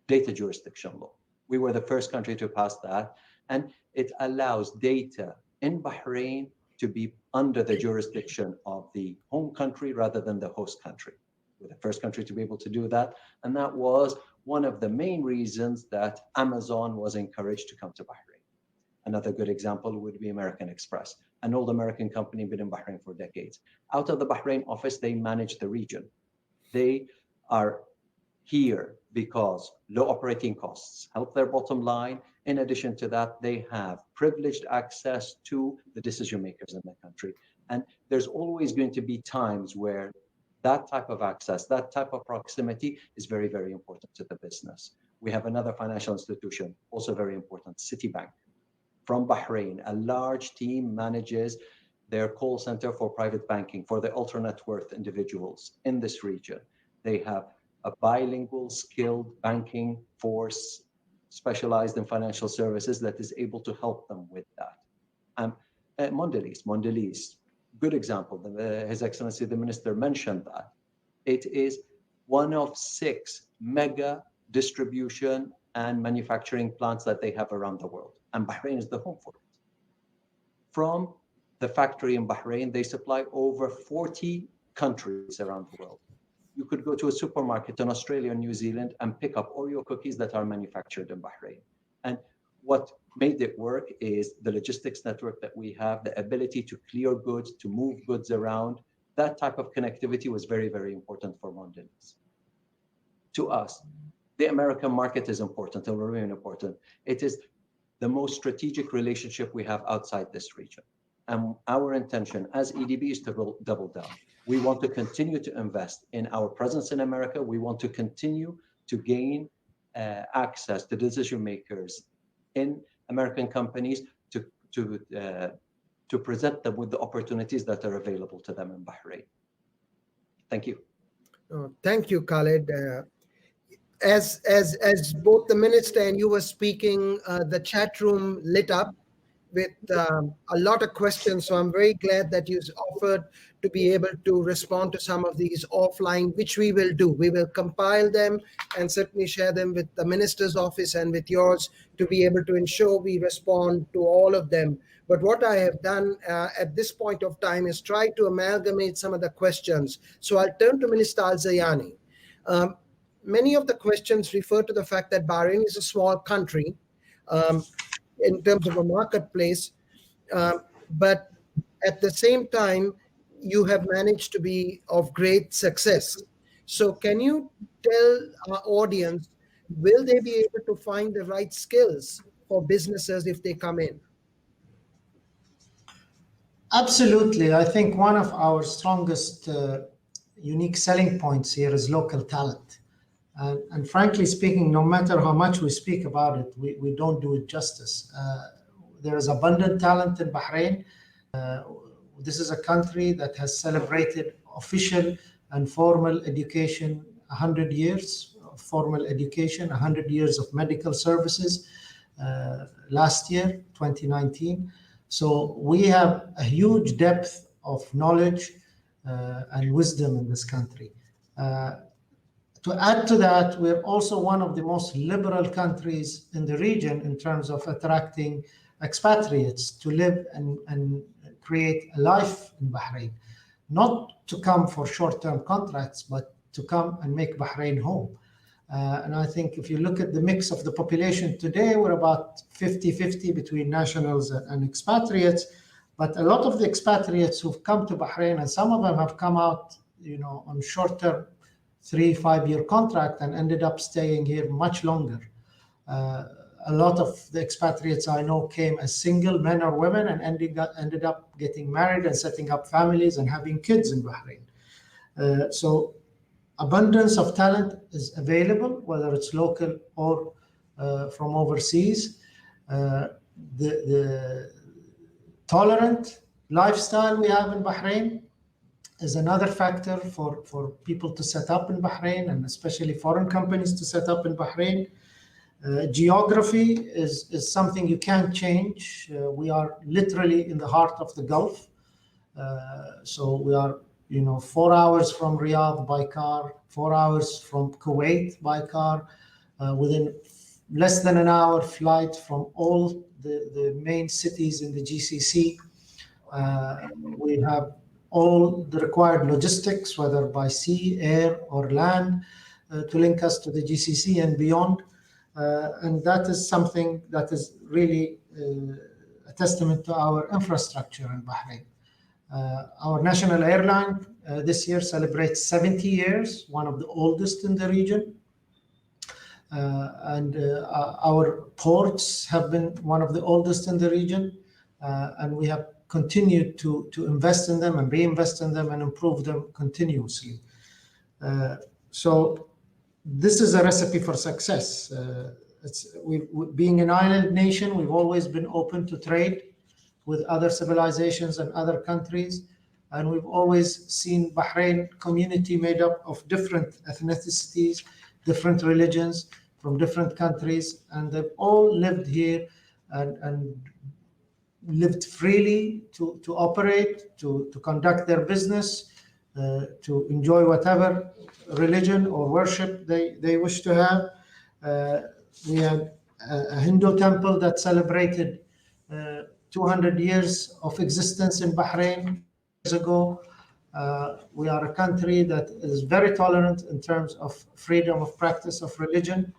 data jurisdiction law. We were the first country to pass that, and it allows data in Bahrain to be under the jurisdiction of the home country rather than the host country. We're the first country to be able to do that, and that was one of the main reasons that Amazon was encouraged to come to Bahrain. Another good example would be American Express, an old American company been in Bahrain for decades. Out of the Bahrain office, they manage the region. They are here because low operating costs help their bottom line. In addition to that, they have privileged access to the decision makers in the country. And there's always going to be times where that type of access, that type of proximity is very, very important to the business. We have another financial institution, also very important, Citibank. From Bahrain, a large team manages their call center for private banking for the ultra net worth individuals in this region. They have a bilingual, skilled banking force specialized in financial services that is able to help them with that. Mondelez, good example. His Excellency the Minister mentioned that. It is one of 6 mega distribution and manufacturing plants that they have around the world. And Bahrain is the home for it. From the factory in Bahrain, they supply over 40 countries around the world. You could go to a supermarket in Australia and New Zealand and pick up Oreo cookies that are manufactured in Bahrain. And what made it work is the logistics network that we have, the ability to clear goods, to move goods around. That type of connectivity was very, very important for Mondelez. To us, the American market is important and will remain important. It is the most strategic relationship we have outside this region. And our intention as EDB is to double down. We want to continue to invest in our presence in America. We want to continue to gain access to decision makers in American companies to present them with the opportunities that are available to them in Bahrain. Thank you. Thank you, Khalid. As both the minister and you were speaking, the chat room lit up with a lot of questions. So I'm very glad that you offered to be able to respond to some of these offline, which we will do. We will compile them and certainly share them with the minister's office and with yours to be able to ensure we respond to all of them. But what I have done at this point of time is try to amalgamate some of the questions. So I'll turn to Minister Alzayani. Many of the questions refer to the fact that Bahrain is a small country in terms of a marketplace, but at the same time, you have managed to be of great success. So can you tell our audience, will they be able to find the right skills for businesses if they come in? Absolutely. I think one of our strongest unique selling points here is local talent. And frankly speaking, no matter how much we speak about it, we don't do it justice. There is abundant talent in Bahrain. This is a country that has celebrated official and formal education 100 years, formal education, 100 years of medical services last year, 2019. So we have a huge depth of knowledge and wisdom in this country. To add to that, we're also one of the most liberal countries in the region in terms of attracting expatriates to live and create a life in Bahrain, not to come for short-term contracts, but to come and make Bahrain home. And I think if you look at the mix of the population today, we're about 50-50 between nationals and expatriates. But a lot of the expatriates who've come to Bahrain, and some of them have come out, on short-term 3-5 year contract and ended up staying here much longer. A lot of the expatriates I know came as single men or women and ended up getting married and setting up families and having kids in Bahrain. So abundance of talent is available, whether it's local or from overseas. The tolerant lifestyle we have in Bahrain is another factor for people to set up in Bahrain, and especially foreign companies to set up in Bahrain. Geography is something you can't change. We are literally in the heart of the Gulf. So we are, 4 hours from Riyadh by car, 4 hours from Kuwait by car, within less than an hour flight from all the main cities in the GCC. We have all the required logistics, whether by sea, air, or land. to link us to the GCC and beyond. And that is something that is really a testament to our infrastructure in Bahrain. Our national airline this year celebrates 70 years, one of the oldest in the region. And our ports have been one of the oldest in the region. And we have continued to invest in them and reinvest in them and improve them continuously. So this is a recipe for success. Being an island nation, we've always been open to trade with other civilizations and other countries. And we've always seen Bahrain community made up of different ethnicities, different religions from different countries. And they've all lived here and lived freely to operate, to conduct their business, to enjoy whatever religion or worship they wish to have. We had a Hindu temple that celebrated 200 years of existence in Bahrain years ago. We are a country that is very tolerant in terms of freedom of practice of religion.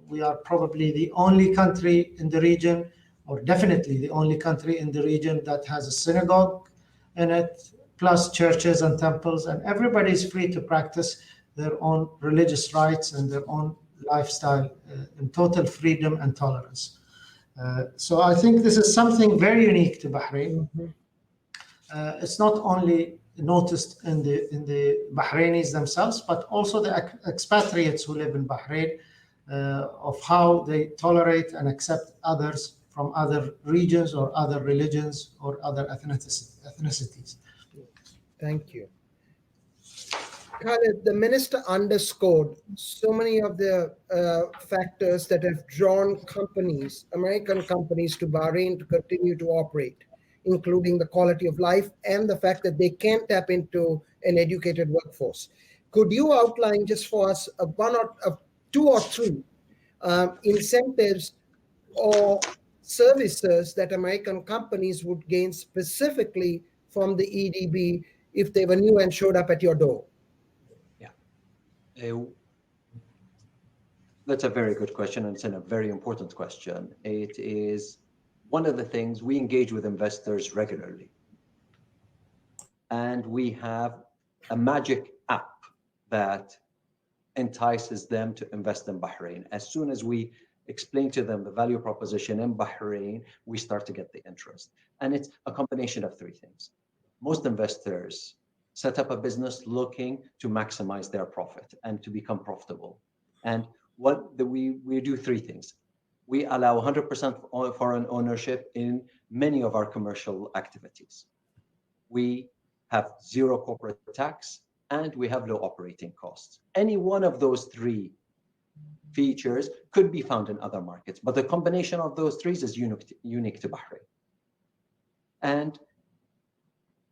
We are probably the only country in the region, or definitely the only country in the region that has a synagogue in it, plus churches and temples, and everybody is free to practice their own religious rights and their own lifestyle in total freedom and tolerance. So I think this is something very unique to Bahrain. It's not only noticed in the Bahrainis themselves, but also the expatriates who live in Bahrain, of how they tolerate and accept others from other regions or other religions or other ethnicities. Thank you. Khalid, the minister underscored so many of the factors that have drawn companies, American companies, to Bahrain to continue to operate, including the quality of life and the fact that they can tap into an educated workforce. Could you outline just for us two or three incentives or services that American companies would gain specifically from the EDB if they were new and showed up at your door? That's a very good question, and it's a very important question. It is one of the things we engage with investors regularly. And we have a magic app that entices them to invest in Bahrain. As soon as we explain to them the value proposition in Bahrain, we start to get the interest. And it's a combination of three things. Most investors set up a business looking to maximize their profit and to become profitable. And we do three things. We allow 100% foreign ownership in many of our commercial activities. We have zero corporate tax, and we have low operating costs. Any one of those three features could be found in other markets, but the combination of those three is unique to Bahrain. And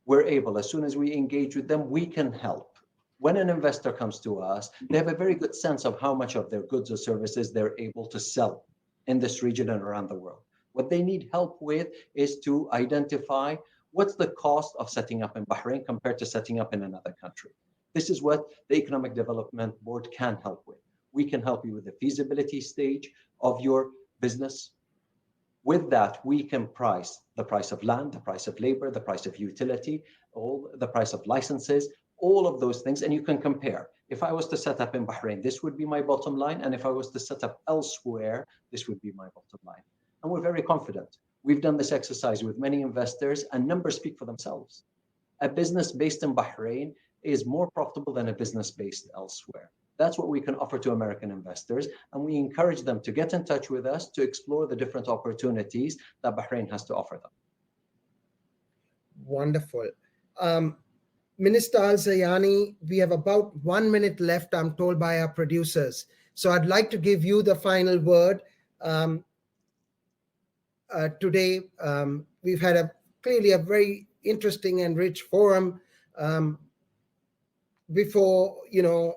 we're able, as soon as we engage with them, we can help. When an investor comes to us, they have a very good sense of how much of their goods or services they're able to sell in this region and around the world. What they need help with is to identify what's the cost of setting up in Bahrain compared to setting up in another country. This is what the Economic Development Board can help with. We can help you with the feasibility stage of your business. With that, we can price the price of land, the price of labor, the price of utility, the price of licenses, all of those things, and you can compare. If I was to set up in Bahrain, this would be my bottom line, and if I was to set up elsewhere, this would be my bottom line. And we're very confident. We've done this exercise with many investors, and numbers speak for themselves. A business based in Bahrain is more profitable than a business based elsewhere. That's what we can offer to American investors, and we encourage them to get in touch with us to explore the different opportunities that Bahrain has to offer them. Wonderful. Minister Alzayani, we have about 1 minute left, I'm told by our producers. So I'd like to give you the final word. Today, we've had clearly a very interesting and rich forum. Before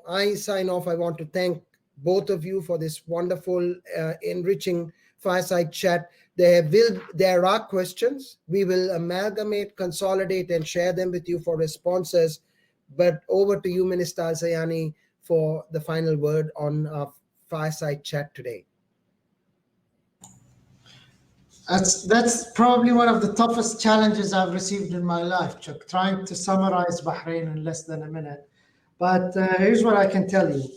I sign off, I want to thank both of you for this wonderful, enriching fireside chat. There are questions. We will amalgamate, consolidate, and share them with you for responses. But over to you, Minister Alzayani, for the final word on our fireside chat today. That's probably one of the toughest challenges I've received in my life, Chuck, trying to summarize Bahrain in less than a minute. But here's what I can tell you.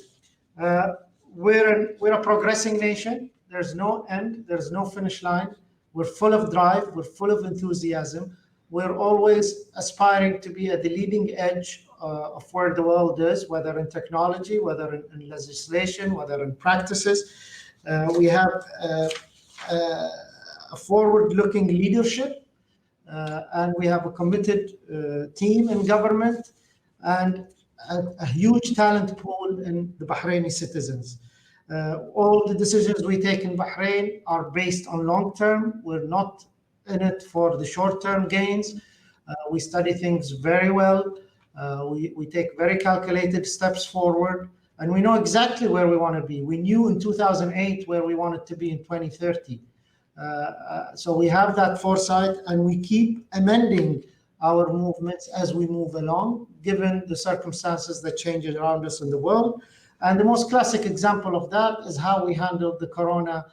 We're a progressing nation. There's no end. There's no finish line. We're full of drive. We're full of enthusiasm. We're always aspiring to be at the leading edge of where the world is, whether in technology, whether in legislation, whether in practices. We have a forward-looking leadership, and we have a committed team in government, and a huge talent pool in the Bahraini citizens. All the decisions we take in Bahrain are based on long-term. We're not in it for the short-term gains. We study things very well. We take very calculated steps forward, and we know exactly where we want to be. We knew in 2008 where we wanted to be in 2030. So we have that foresight, and we keep amending our movements as we move along, given the circumstances that change around us in the world. And the most classic example of that is how we handled the corona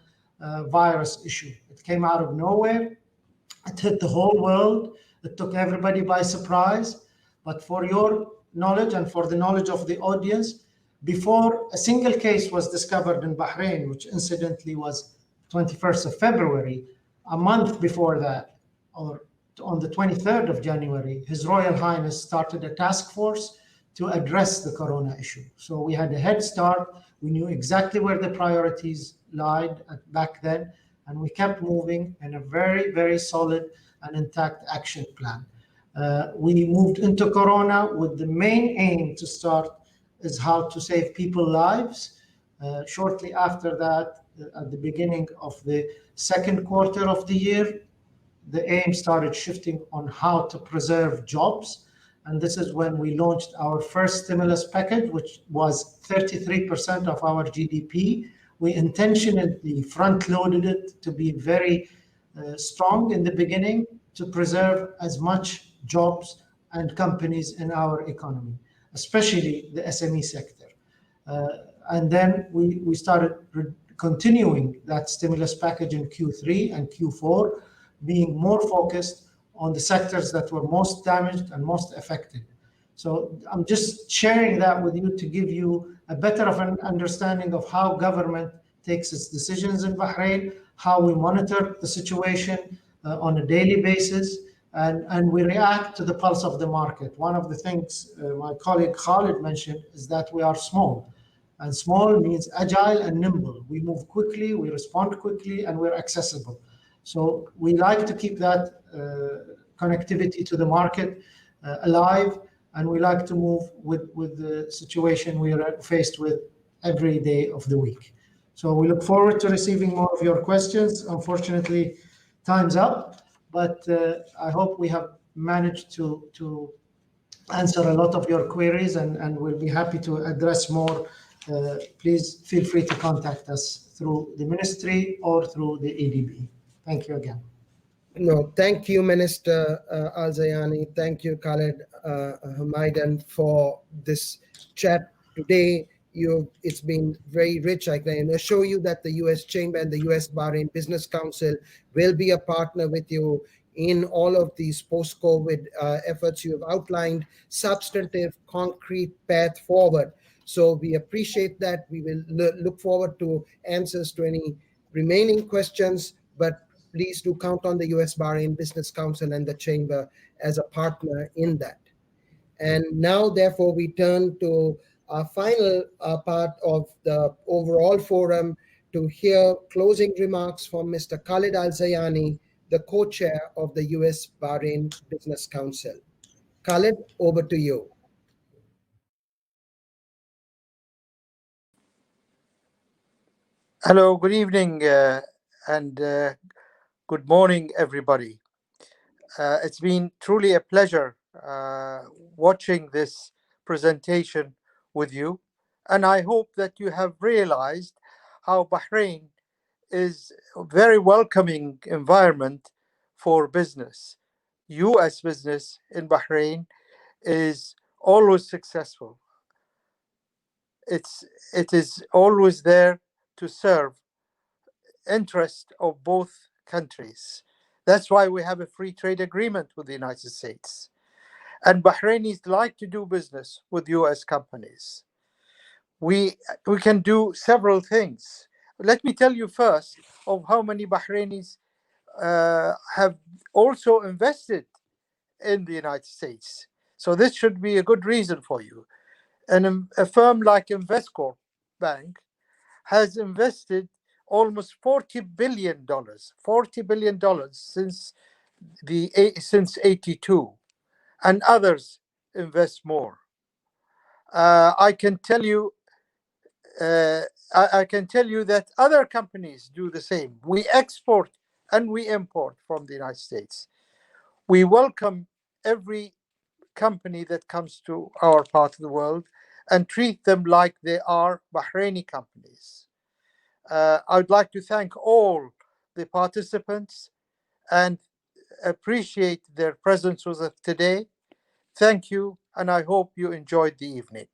virus issue. It came out of nowhere. It hit the whole world. It took everybody by surprise. But for your knowledge and for the knowledge of the audience, before a single case was discovered in Bahrain, which incidentally was 21st of February, a month before that, or on the 23rd of January, His Royal Highness started a task force to address the corona issue. So we had a head start. We knew exactly where the priorities lied back then, and we kept moving in a very, very solid and intact action plan. We moved into corona with the main aim to start is how to save people's lives. Shortly after that, at the beginning of the second quarter of the year, the aim started shifting on how to preserve jobs. And this is when we launched our first stimulus package, which was 33% of our GDP. We intentionally front-loaded it to be very strong in the beginning to preserve as much jobs and companies in our economy, especially the SME sector. And then we started continuing that stimulus package in Q3 and Q4, being more focused on the sectors that were most damaged and most affected. So I'm just sharing that with you to give you a better of an understanding of how government takes its decisions in Bahrain, how we monitor the situation on a daily basis, and we react to the pulse of the market. One of the things my colleague Khalid mentioned is that we are small. And small means agile and nimble. We move quickly, we respond quickly, and we're accessible. So we like to keep that connectivity to the market alive, and we like to move with the situation we are faced with every day of the week. So we look forward to receiving more of your questions. Unfortunately, time's up, but I hope we have managed to answer a lot of your queries, and we'll be happy to address more. Please feel free to contact us through the ministry or through the ADB. Thank you again. No, thank you, Minister Alzayani. Thank you, Khalid, Humaidan, for this chat today. It's been very rich. I can assure you that the U.S. Chamber and the U.S. Bahrain Business Council will be a partner with you in all of these post-COVID efforts. You have outlined substantive, concrete path forward. So we appreciate that. We will look forward to answers to any remaining questions, but please do count on the U.S. Bahrain Business Council and the Chamber as a partner in that. And now, therefore, we turn to our final part of the overall forum to hear closing remarks from Mr. Khalid Alzayani, the co-chair of the U.S. Bahrain Business Council. Khalid, over to you. Hello, good evening, and good morning, everybody. It's been truly a pleasure watching this presentation with you, and I hope that you have realized how Bahrain is a very welcoming environment for business. U.S. business in Bahrain is always successful. it is always there to serve interest of both countries. That's why we have a free trade agreement with the United States. And Bahrainis like to do business with US companies. We can do several things. Let me tell you first of how many Bahrainis have also invested in the United States. So this should be a good reason for you. And a firm like Investcorp Bank has invested almost $40 billion since 82, and others invest more. I can tell you that other companies do the same. We export and we import from the United States. We welcome every company that comes to our part of the world and treat them like they are Bahraini companies. I would like to thank all the participants and appreciate their presence with us today. Thank you, and I hope you enjoyed the evening.